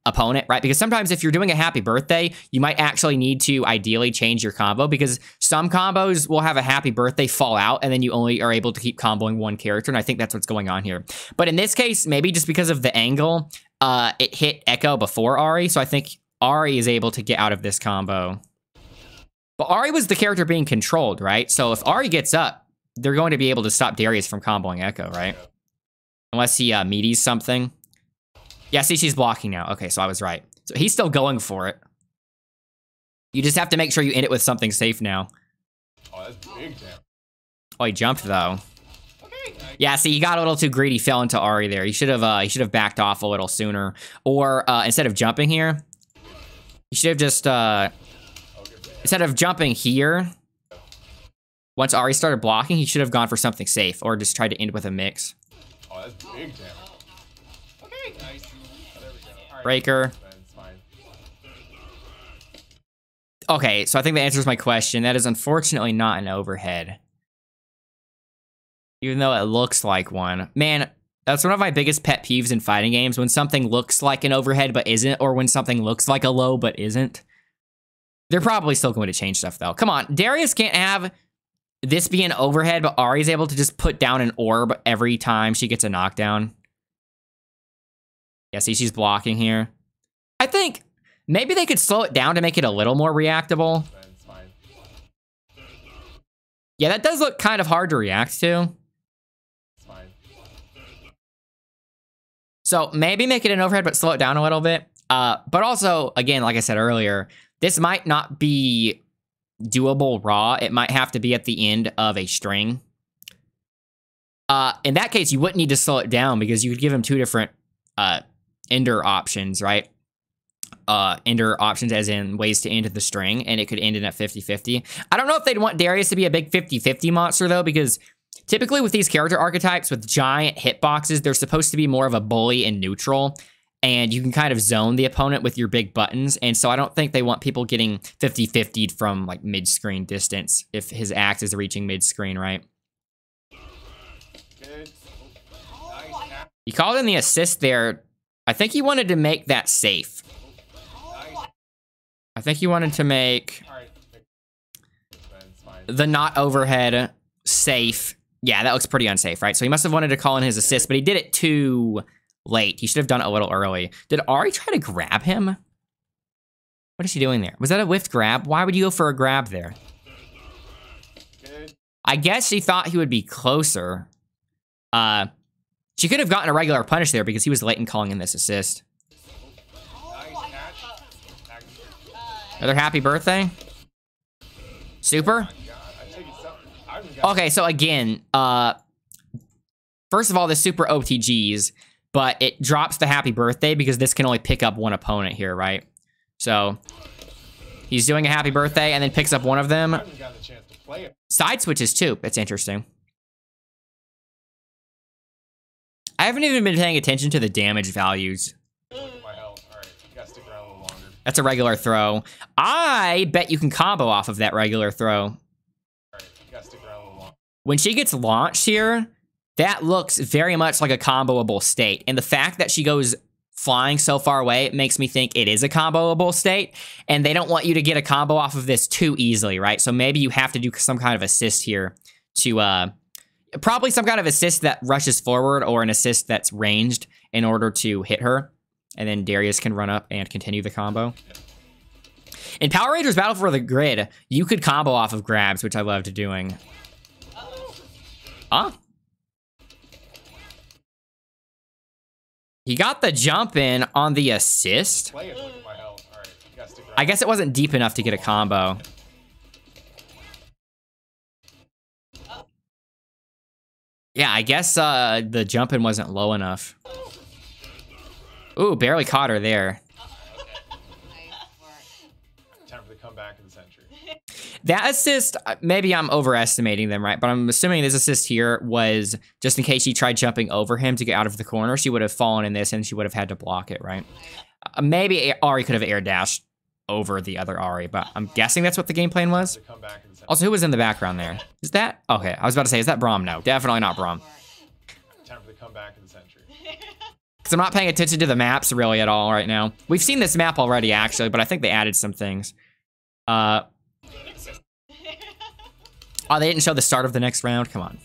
opponent, right? Because sometimes if you're doing a happy birthday, you might actually need to ideally change your combo, because some combos will have a happy birthday fall out and then you only are able to keep comboing one character, and I think that's what's going on here. But in this case, maybe just because of the angle, it hit Echo before Ari, so I think Ari is able to get out of this combo. But Ari was the character being controlled, right? So if Ari gets up, they're going to be able to stop Darius from comboing Echo, right? Unless he meaties something. Yeah, see, she's blocking now. Okay, so I was right. So he's still going for it. You just have to make sure you end it with something safe now.
Oh, that's big, damn.
Oh, he jumped, though.
Okay.
Yeah, see, he got a little too greedy, fell into Ari there. He should have backed off a little sooner. Or instead of jumping here, he should have just, instead of jumping here, once Ari started blocking, he should have gone for something safe, or just tried to end with a mix.
Oh, that's big, damn. Okay, nice. Oh, there we go. All right.
Breaker.
That's fine.
Okay, so I think that answers my question. That is unfortunately not an overhead. Even though it looks like one. Man, that's one of my biggest pet peeves in fighting games, when something looks like an overhead but isn't, or when something looks like a low but isn't. They're probably still going to change stuff, though. Come on, Darius can't have this be an overhead, but Ari's able to just put down an orb every time she gets a knockdown. Yeah, see, she's blocking here. I think maybe they could slow it down to make it a little more reactable.
That's fine.
Yeah, that does look kind of hard to react to.
It's fine.
So maybe make it an overhead, but slow it down a little bit. But also, again, like I said earlier, this might not be doable raw. It might have to be at the end of a string. In that case, you wouldn't need to slow it down, because you could give him two different ender options, right? Ender options as in ways to end the string, and it could end in at 50-50. I don't know if they'd want Darius to be a big 50-50 monster, though, because typically with these character archetypes with giant hitboxes, they're supposed to be more of a bully and neutral, and you can kind of zone the opponent with your big buttons, and so I don't think they want people getting 50-50'd from, like, mid-screen distance if his axe is reaching mid-screen, right?
Good. Nice.
He called in the assist there. I think he wanted to make that safe.
Nice.
I think he wanted to make
All right. That's fine.
the not overhead safe. Yeah, that looks pretty unsafe, right? So he must have wanted to call in his assist, but he did it too late. He should have done it a little early. Did Ari try to grab him? What is she doing there? Was that a whiffed grab? Why would you go for a grab there?
Good.
I guess she thought he would be closer. She could have gotten a regular punish there because he was late in calling in this assist.
Nice catch.
Another happy birthday? Super? Okay, so again, first of all, the super OTGs, but it drops the happy birthday because this can only pick up one opponent here, right? So he's doing a happy birthday and then picks up one of them.
I haven't gotten the chance to play it.
Side switches too. That's interesting. I haven't even been paying attention to the damage values.
My health. All right, you gotta stick around a little longer.
That's a regular throw. I bet you can combo off of that regular throw.
All right, you gotta stick around a little longer.
When she gets launched here, that looks very much like a comboable state. And the fact that she goes flying so far away, it makes me think it is a comboable state. And they don't want you to get a combo off of this too easily, right? So maybe you have to do some kind of assist here to, probably some kind of assist that rushes forward or an assist that's ranged in order to hit her. And then Darius can run up and continue the combo. In Power Rangers Battle for the Grid, you could combo off of grabs, which I loved doing. Huh? He got the jump in on the assist.
Play it. Look at my health. All right, you gotta stick around.
I guess it wasn't deep enough to get a combo. Yeah, I guess the jumping wasn't low enough. Ooh, barely caught her there.
Nice work.
Time for the comeback of the century.
That assist, maybe I'm overestimating them, right? But I'm assuming this assist here was just in case she tried jumping over him to get out of the corner. She would have fallen in this and she would have had to block it, right? Maybe Ari could have air dashed over the other Ari, but I'm guessing that's what the game plan was.
The comeback of the century.
Also, who was in the background there? Is that? Okay, I was about to say, is that Braum? No, definitely not Braum.
Time for the comeback of the century.
Because I'm not paying attention to the maps really at all right now. We've seen this map already, actually, but I think they added some things. Oh, they didn't show the start of the next round? Come on.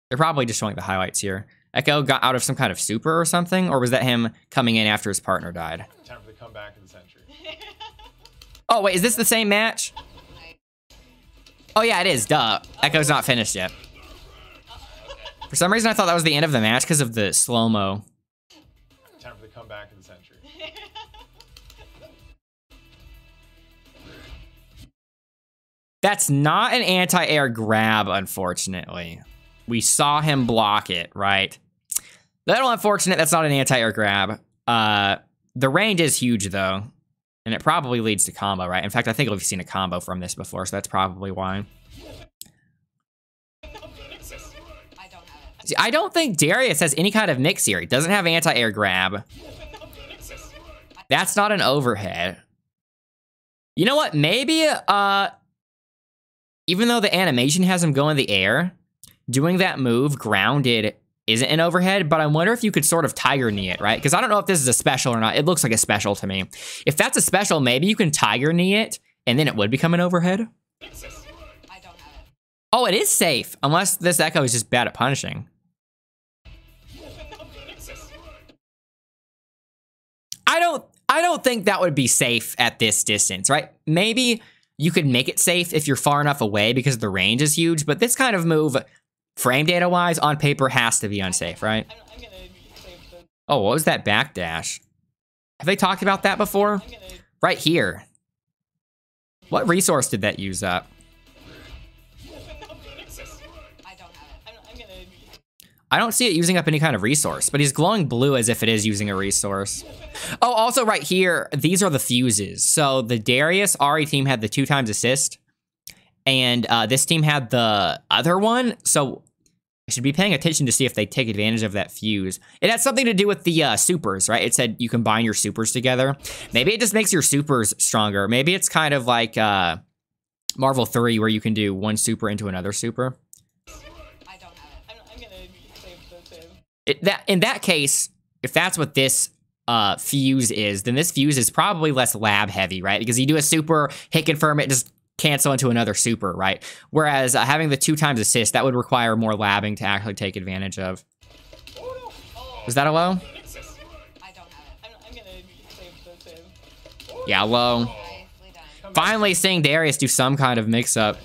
They're probably just showing the highlights here. Echo got out of some kind of super or something? Or was that him coming in after his partner died?
Time for the comeback of the century.
Oh, wait, is this the same match? Oh, yeah, it is. Duh. Echo's not finished yet. For some reason, I thought that was the end of the match because of the slow-mo.
Time for the comeback of the century.
That's not an anti-air grab, unfortunately. We saw him block it, right? Little unfortunate that's not an anti-air grab. The range is huge, though. And it probably leads to combo, right? In fact, I think we've seen a combo from this before, so that's probably why.
I don't have it.
See, I don't think Darius has any kind of mix here. He doesn't have anti-air grab. That's not an overhead. You know what? Maybe, even though the animation has him go in the air, doing that move grounded isn't an overhead, but I wonder if you could sort of tiger knee it, right? Because I don't know if this is a special or not. It looks like a special to me. If that's a special, maybe you can tiger knee it, and then it would become an overhead.
I don't have it.
Oh, it is safe, unless this Echo is just bad at punishing. I don't think that would be safe at this distance, right? Maybe you could make it safe if you're far enough away because the range is huge, but this kind of move, frame data wise, on paper has to be unsafe, right? Oh, what was that backdash? Have they talked about that before? Right here. What resource did that use up?
I don't have it.
I don't see it using up any kind of resource, but he's glowing blue as if it is using a resource. Oh, also right here, these are the fuses. So the Darius Ari team had the 2x assist, and this team had the other one. So I should be paying attention to see if they take advantage of that fuse. It has something to do with the supers, right? It said you combine your supers together. Maybe it just makes your supers stronger. Maybe it's kind of like Marvel 3 where you can do one super into another super.
I don't have it.
In that case, if that's what this fuse is, then this fuse is probably less lab heavy, right? Because you do a super, hit confirm it, just cancel into another super, right? Whereas having the 2x assist, that would require more labbing to actually take advantage of. Was that a low?
I don't have it.
Yeah, low.
Nicely done.
Finally seeing Darius do some kind of mix-up.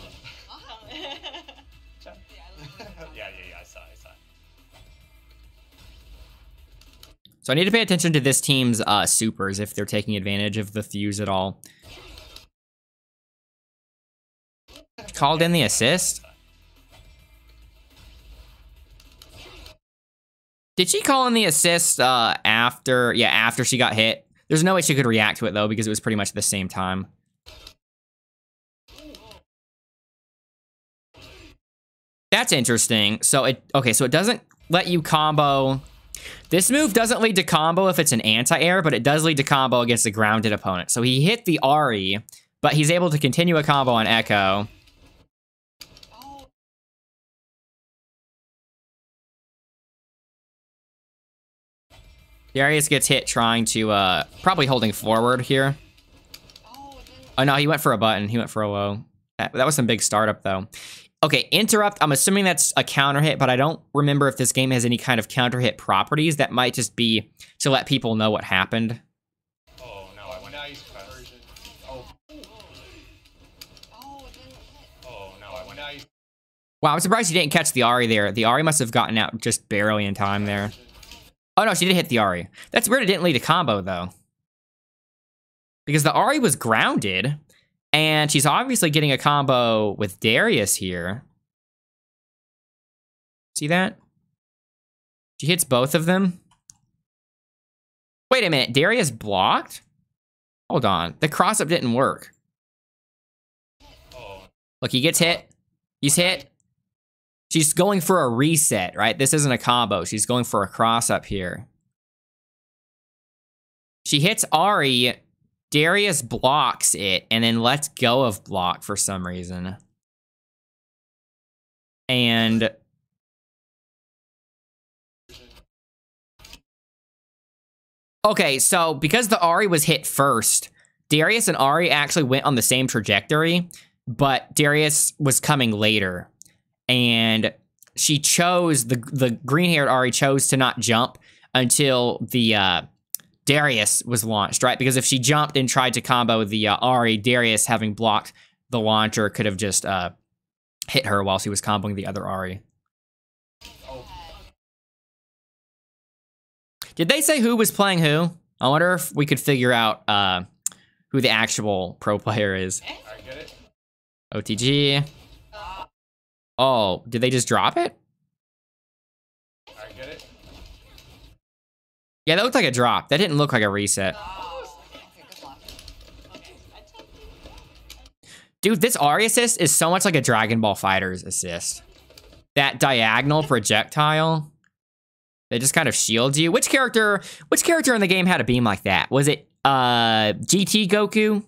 Yeah, I saw.
So I need to pay attention to this team's supers if they're taking advantage of the fuse at all. Called in the assist? Did she call in the assist after she got hit? There's no way she could react to it though because it was pretty much the same time. That's interesting. So it doesn't let you combo. This move doesn't lead to combo if it's an anti-air, but it does lead to combo against a grounded opponent. So he hit the Ari, but he's able to continue a combo on Echo. Darius gets hit trying to, probably holding forward here. Oh no, he went for a button. He went for a low. That was some big startup though. Okay, interrupt. I'm assuming that's a counter hit, but I don't remember if this game has any kind of counter hit properties. That might just be to let people know what happened.
Oh no, I went nice version. Oh no, I went nice.
Wow, I'm surprised he didn't catch the Ari there. The Ari must have gotten out just barely in time there. Oh no, she did hit the Ari. That's weird it didn't lead to combo though. Because the Ari was grounded, and she's obviously getting a combo with Darius here. See that? She hits both of them. Wait a minute, Darius blocked? Hold on, the cross-up didn't work. Look, he gets hit. He's hit. She's going for a reset, right? This isn't a combo. She's going for a cross-up here. She hits Ari. Darius blocks it and then lets go of block for some reason. And okay, so because the Ari was hit first, Darius and Ari actually went on the same trajectory, but Darius was coming later. And she chose, the green-haired Ari chose to not jump until the Darius was launched, right? Because if she jumped and tried to combo the Ari, Darius, having blocked the launcher, could have just hit her while she was comboing the other Ari. Did they say who was playing who? I wonder if we could figure out who the actual pro player is.
Alright, get it.
OTG. Oh, did they just drop it?
Alright, get it.
Yeah, that looked like a drop. That didn't look like a reset. Dude, this Ari assist is so much like a Dragon Ball FighterZ assist. That diagonal projectile that just kind of shields you. Which character in the game had a beam like that? Was it GT Goku?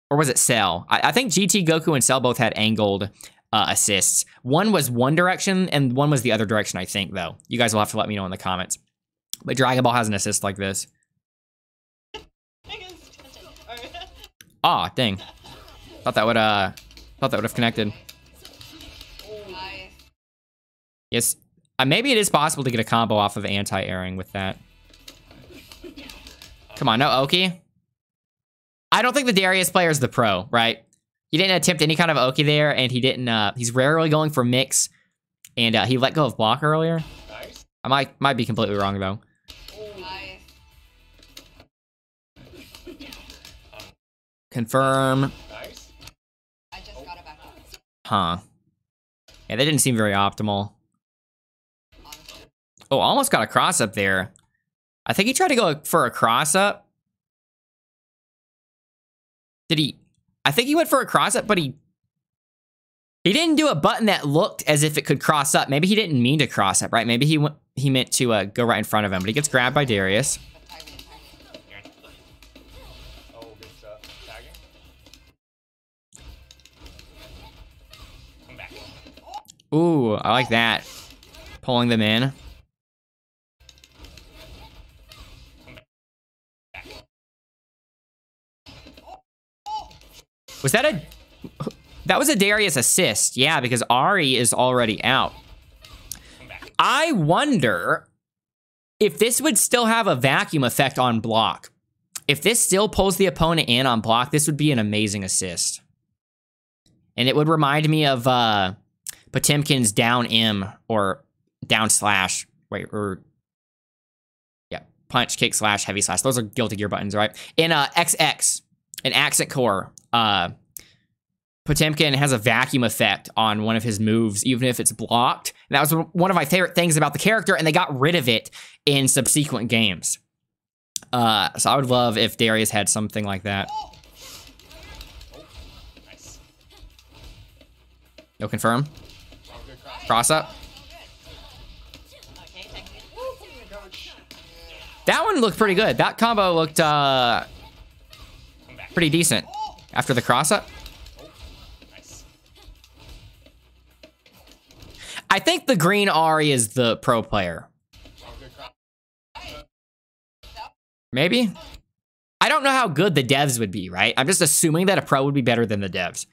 Or was it Cell? I think GT Goku and Cell both had angled assists. One was one direction and one was the other direction, I think, though. You guys will have to let me know in the comments. But Dragon Ball has an assist like this. Aw, dang. Thought that would have connected.
Nice.
Yes. Maybe it is possible to get a combo off of anti-airing with that. Come on, no Oki. I don't think the Darius player is the pro, right? He didn't attempt any kind of Oki there, and he didn't, he's rarely going for mix, and he let go of block earlier.
Nice.
I might be completely wrong, though.
Nice.
Confirm.
Nice.
I just got it back up.
Huh. Yeah, that didn't seem very optimal.
Honestly.
Oh, almost got a cross up there. I think he tried to go for a cross up. Did he? I think he went for a cross up, but he didn't do a button that looked as if it could cross up. Maybe he didn't mean to cross up, right? Maybe he meant to go right in front of him, but he gets grabbed by Darius.
But timing.
Oh, good stuff. Tagging. Come back.
Ooh, I like that. Pulling them in. Was that a... That was a Darius assist. Yeah, because Ari is already out. I wonder if this would still have a vacuum effect on block. If this still pulls the opponent in on block, this would be an amazing assist. And it would remind me of Potemkin's down M or down slash. Wait, or... Yeah, punch, kick, slash, heavy slash. Those are Guilty Gear buttons, right? In XX, an accent core, Potemkin has a vacuum effect on one of his moves, even if it's blocked. And that was one of my favorite things about the character, and they got rid of it in subsequent games. So I would love if Darius had something like that.
Oh, nice.
No confirm.
Oh, good cross.
Cross up.
Okay, thank you.
Coach.
That one looked pretty good. That combo looked pretty decent after the cross up.
Nice.
I think the green Ari is the pro player.
Oh, good cross.
Maybe? I don't know how good the devs would be, right? I'm just assuming that a pro would be better than the devs.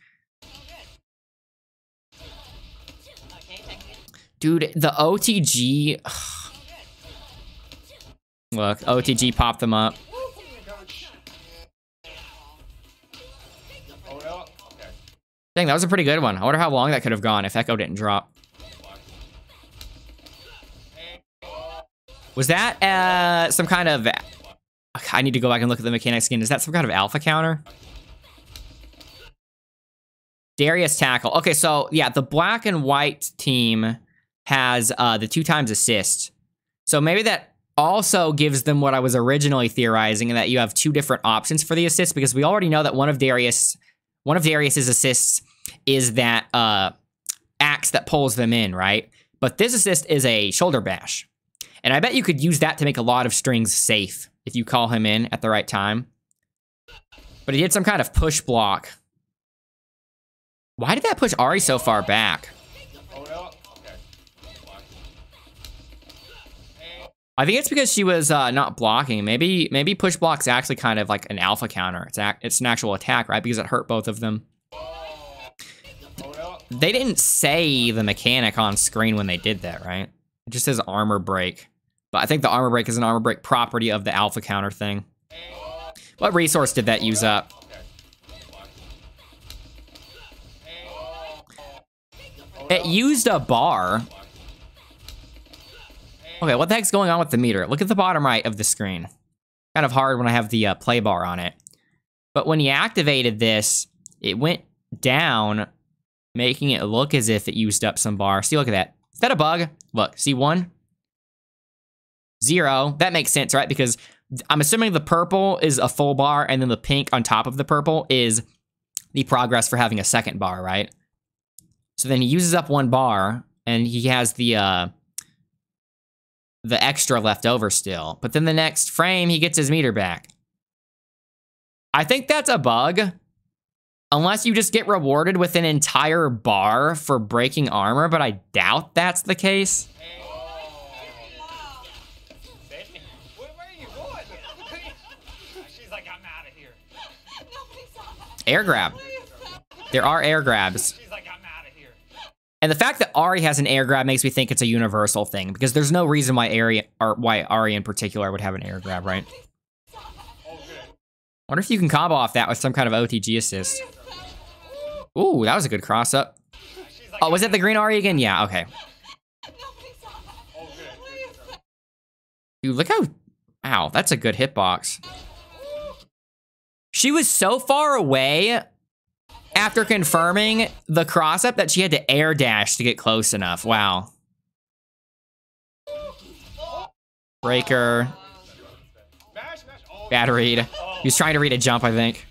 Okay, thank you.
Dude, the OTG... Look, OTG popped them up.
Coach. Oh, no. Okay.
Dang, that was a pretty good one. I wonder how long that could have gone if Echo didn't drop. Was that some kind of... I need to go back and look at the mechanics again. Is that some kind of alpha counter? Darius tackle. Okay, so yeah, the black and white team has the 2 times assist. So maybe that also gives them what I was originally theorizing, and that you have 2 different options for the assist, because we already know that one of Darius's assists is that axe that pulls them in, right? But this assist is a shoulder bash. And I bet you could use that to make a lot of strings safe if you call him in at the right time. But he did some kind of push block. Why did that push Ari so far back?
Oh no. Okay.
I think it's because she was not blocking. Maybe push block's actually kind of like an alpha counter. It's an actual attack, right? Because it hurt both of them.
Oh no.
They didn't say the mechanic on screen when they did that, right? It just says armor break. But I think the armor break is an armor break property of the alpha counter thing. What resource did that use up? It used a bar. Okay, what the heck's going on with the meter? Look at the bottom right of the screen. Kind of hard when I have the play bar on it. But when you activated this, it went down, making it look as if it used up some bar. See, look at that. Is that a bug? Look, see 1, 0. That makes sense, right? Because I'm assuming the purple is a full bar, and then the pink on top of the purple is the progress for having a second bar, right? So then he uses up 1 bar, and he has the extra left over still. But then the next frame, he gets his meter back. I think that's a bug. Unless you just get rewarded with an entire bar for breaking armor, but I doubt that's the case.
Where are you going? She's like, I'm out of here.
Air grab. There are air grabs.
She's like, I'm out of here.
And the fact that Ari has an air grab makes me think it's a universal thing, because there's no reason why Ari in particular would have an air grab, right? Wonder if you can combo off that with some kind of OTG assist. Ooh, that was a good cross up. Oh, was it the green Ari again? Yeah, okay. Dude, look how... Wow, that's a good hitbox. She was so far away after confirming the cross up that she had to air dash to get close enough. Wow. Breaker. Bad read. He was trying to read a jump, I think.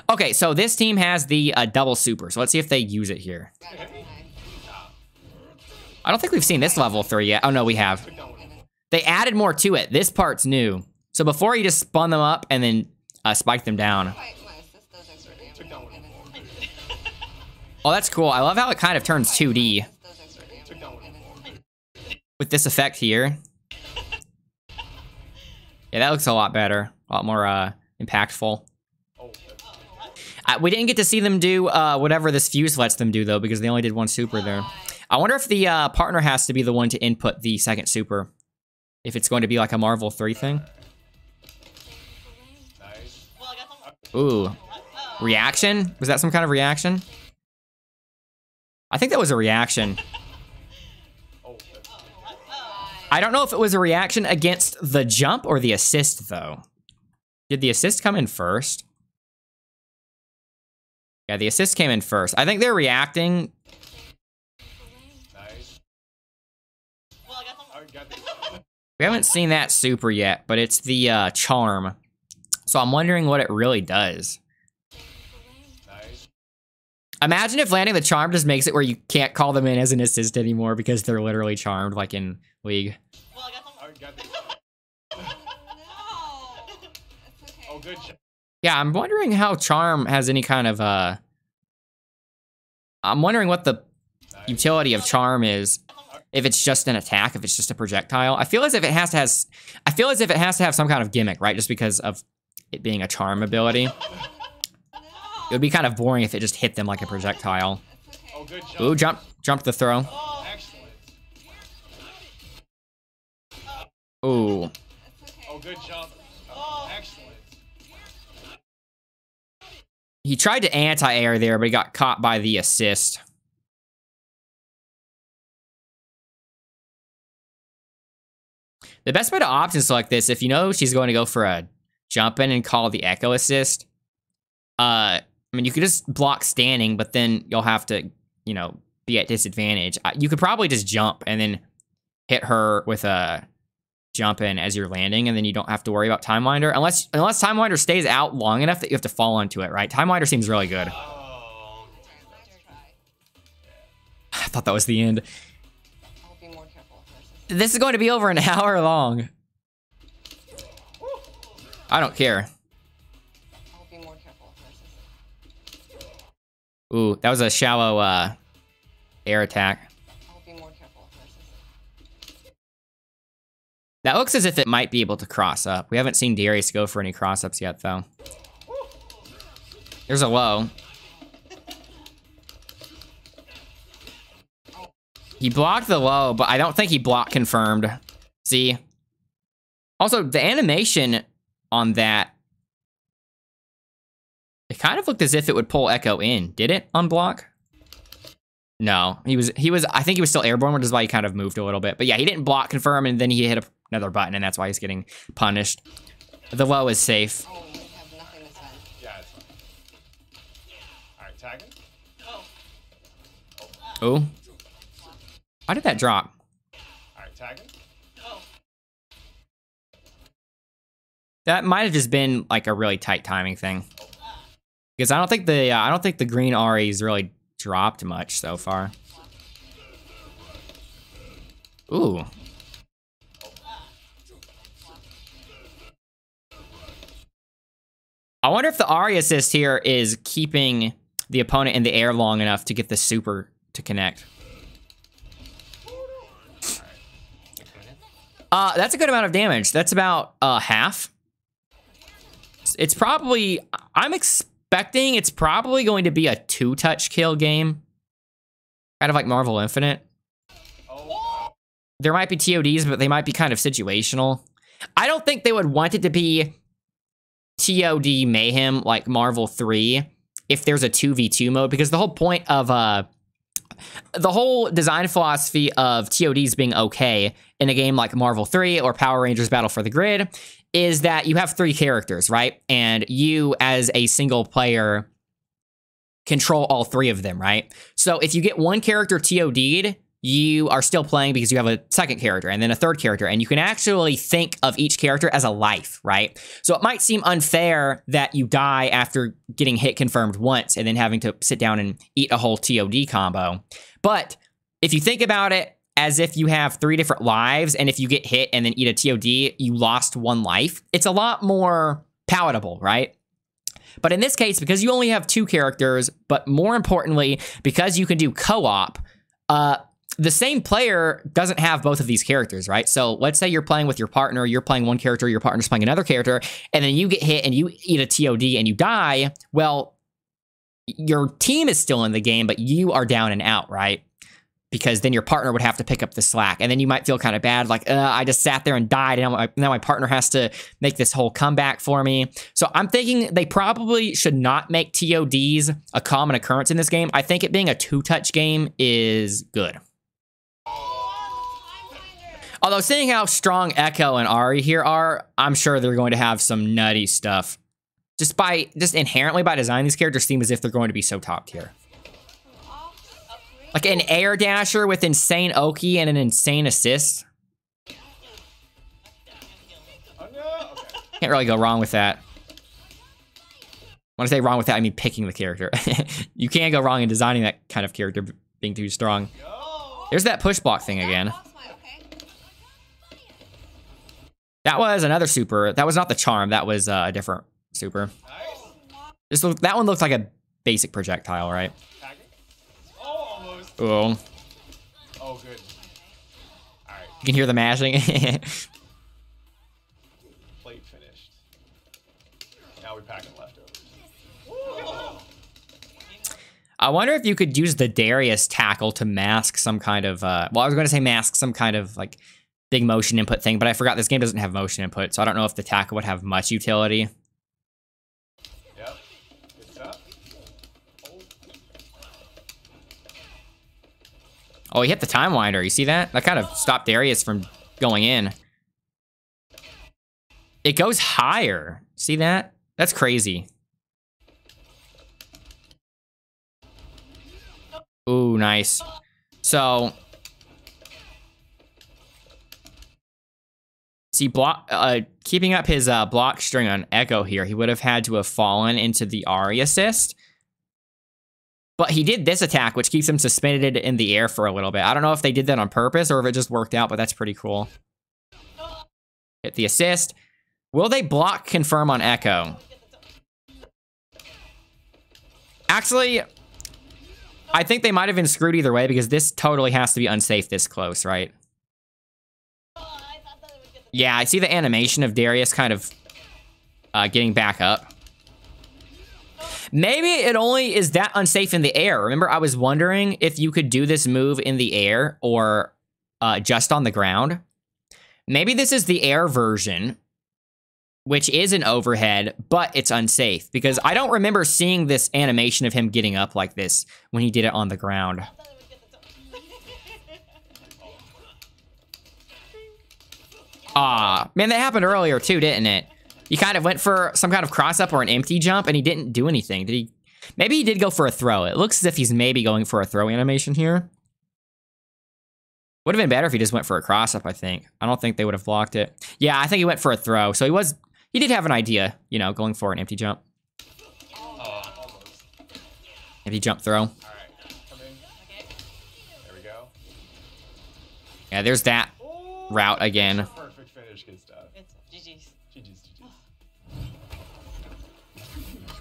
Okay, so this team has the double super, so let's see if they use it here. I don't think we've seen this level 3 yet. Oh, no, we have. They added more to it. This part's new. So before, you just spun them up and then spiked them down. Oh, that's cool. I love how it kind of turns 2D with this effect here. Yeah, that looks a lot better. A lot more impactful. We didn't get to see them do whatever this fuse lets them do, though, because they only did 1 super there. I wonder if the partner has to be the one to input the second super. If it's going to be like a Marvel 3 thing. Ooh. Reaction? Was that some kind of reaction? I think that was a reaction. I don't know if it was a reaction against the jump or the assist, though. Did the assist come in first? Yeah, the assist came in first. I think they're reacting. We haven't seen that super yet, but it's the charm. So I'm wondering what it really does. Imagine if landing the charm just makes it where you can't call them in as an assist anymore because they're literally charmed, like in League.
Oh, good shot.
Yeah, I'm wondering how charm has any kind of I'm wondering what the utility of charm is. If it's just an attack, if it's just a projectile. I feel as if it has to have some kind of gimmick, right? Just because of it being a charm ability. It would be kind of boring if it just hit them like a projectile.
Oh, good shot.
Ooh, jump the throw.
Excellent.
Ooh.
Oh, good jump. Excellent.
He tried to anti-air there, but he got caught by the assist. The best way to options like this, if you know she's going to go for a jump in and call the echo assist, I mean, you could just block standing, but then you'll have to, you know, be at disadvantage. You could probably just jump and then hit her with a jump in as you're landing, and then you don't have to worry about Time Winder. Unless Time Winder stays out long enough that you have to fall onto it, right? Time Winder seems really good.
Oh.
I thought that was the end.
I'll be more careful versus.
This is going to be over an hour long. I don't care.
I'll be more careful versus.
Ooh, that was a shallow air attack.
I'll be more careful versus.
That looks as if it might be able to cross up. We haven't seen Darius go for any cross ups yet, though. There's a low. He blocked the low, but I don't think he block confirmed. See? Also, the animation on that, it kind of looked as if it would pull Echo in. Did it on block? No, he was, I think he was still airborne, which is why he kind of moved a little bit. But yeah, he didn't block confirm, and then he hit another button, and that's why he's getting punished. The low is safe.
Oh, we have nothing to spend.
Yeah, it's fine. Alright, tagging.
Ooh. Why did that drop?
Alright, tagging.
That might have just been like a really tight timing thing. Because I don't think the green Ari's really dropped much so far. Ooh. I wonder if the Ari assist here is keeping the opponent in the air long enough to get the super to connect. That's a good amount of damage. That's about half. It's probably, I'm expecting it's probably going to be a 2-touch kill game. Kind of like Marvel Infinite. There might be TODs, but they might be kind of situational. I don't think they would want it to be TOD Mayhem like Marvel 3 if there's a 2v2 mode, because the whole point of, the whole design philosophy of TODs being okay in a game like Marvel 3 or Power Rangers Battle for the Grid is that you have 3 characters, right? And you, as a single player, control all 3 of them, right? So if you get one character TOD'd, you are still playing because you have a second character and then a third character, and you can actually think of each character as a life, right? So it might seem unfair that you die after getting hit confirmed once and then having to sit down and eat a whole TOD combo. But if you think about it as if you have 3 different lives, and if you get hit and then eat a TOD, you lost 1 life, it's a lot more palatable, right? But in this case, because you only have 2 characters, but more importantly, because you can do co-op, the same player doesn't have both of these characters, right? So let's say you're playing with your partner, you're playing one character, your partner's playing another character, and then you get hit and you eat a TOD and you die. Well, your team is still in the game, but you are down and out, right? Because then your partner would have to pick up the slack, and then you might feel kind of bad, like, I just sat there and died, and now my partner has to make this whole comeback for me. So I'm thinking they probably should not make TODs a common occurrence in this game. I think it being a 2-touch game is good. Although, seeing how strong Echo and Ari here are, I'm sure they're going to have some nutty stuff. Just inherently by designing these characters seem as if they're going to be so top tier. Like an air dasher with insane Oki and an insane assist. Can't really go wrong with that. When I say wrong with that, I mean picking the character. You can't go wrong in designing that kind of character being too strong. There's that push block thing again. That was another super. That was not the charm. That was a different super. That one looks like a basic projectile, right?
Oh, almost.
Oh.
Oh, good. All right.
You can hear the mashing.
Plate finished. Now we're packing leftovers.
I wonder if you could use the Darius tackle to mask some kind of, well, I was going to say mask some kind of, like, big motion input thing, but I forgot this game doesn't have motion input, so I don't know if the tackle would have much utility.
Yep. Good stuff.
Oh, he hit the Time Winder. You see that? That kind of stopped Darius from going in. It goes higher. See that? That's crazy. Ooh, nice. So, see, keeping up his block string on Echo here, he would have had to have fallen into the Ari assist. But he did this attack, which keeps him suspended in the air for a little bit. I don't know if they did that on purpose or if it just worked out, but that's pretty cool. Hit the assist. Will they block confirm on Echo? Actually, I think they might have been screwed either way because this totally has to be unsafe this close, right? Yeah, I see the animation of Darius kind of getting back up. Maybe it only is that unsafe in the air. Remember, I was wondering if you could do this move in the air or just on the ground. Maybe this is the air version, which is an overhead, but it's unsafe because I don't remember seeing this animation of him getting up like this when he did it on the ground. Man, that happened earlier too, didn't it? He kind of went for some kind of cross-up or an empty jump, and he didn't do anything. Did he? Maybe he did go for a throw. It looks as if he's maybe going for a throw animation here. Would have been better if he just went for a cross-up, I think. I don't think they would have blocked it. Yeah, I think he went for a throw. So he did have an idea, you know, going for an empty jump. Empty jump throw.
All right, come in. There we go.
Yeah, there's that route again.
Perfect finish, good stuff.
It's GG's.
GG's.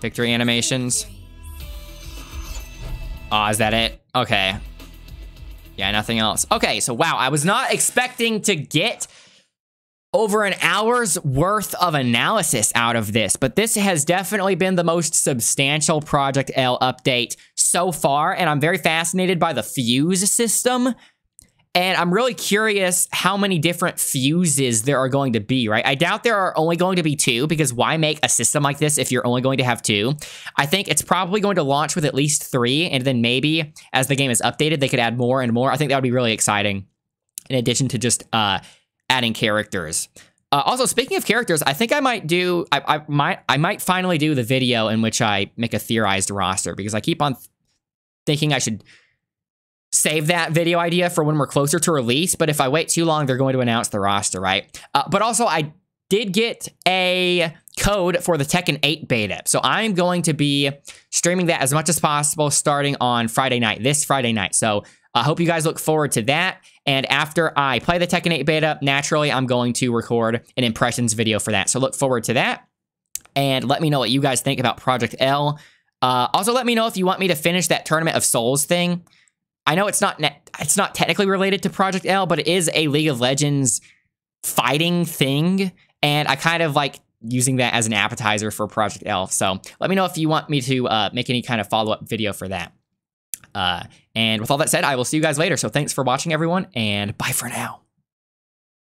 Victory animations. Oh, is that it? Okay. Yeah, nothing else. Okay, so wow, I was not expecting to get over an hour's worth of analysis out of this, but this has definitely been the most substantial Project L update so far, and I'm very fascinated by the fuse system. And I'm really curious how many different fuses there are going to be, right? I doubt there are only going to be 2, because why make a system like this if you're only going to have 2? I think it's probably going to launch with at least 3, and then maybe as the game is updated, they could add more and more. I think that would be really exciting, in addition to just adding characters. Also, speaking of characters, I think I might do, I might finally do the video in which I make a theorized roster, because I keep on thinking I should save that video idea for when we're closer to release, but if I wait too long, they're going to announce the roster, right? But also, I did get a code for the Tekken 8 beta, so I'm going to be streaming that as much as possible starting on Friday night, this Friday night. So I hope you guys look forward to that, and after I play the Tekken 8 beta, naturally, I'm going to record an impressions video for that, so look forward to that, and let me know what you guys think about Project L. Also, let me know if you want me to finish that Tournament of Souls thing. I know it's not technically related to Project L, but it is a League of Legends fighting thing, and I kind of like using that as an appetizer for Project L. So let me know if you want me to make any kind of follow-up video for that. And with all that said, I will see you guys later. So thanks for watching, everyone, and bye for now.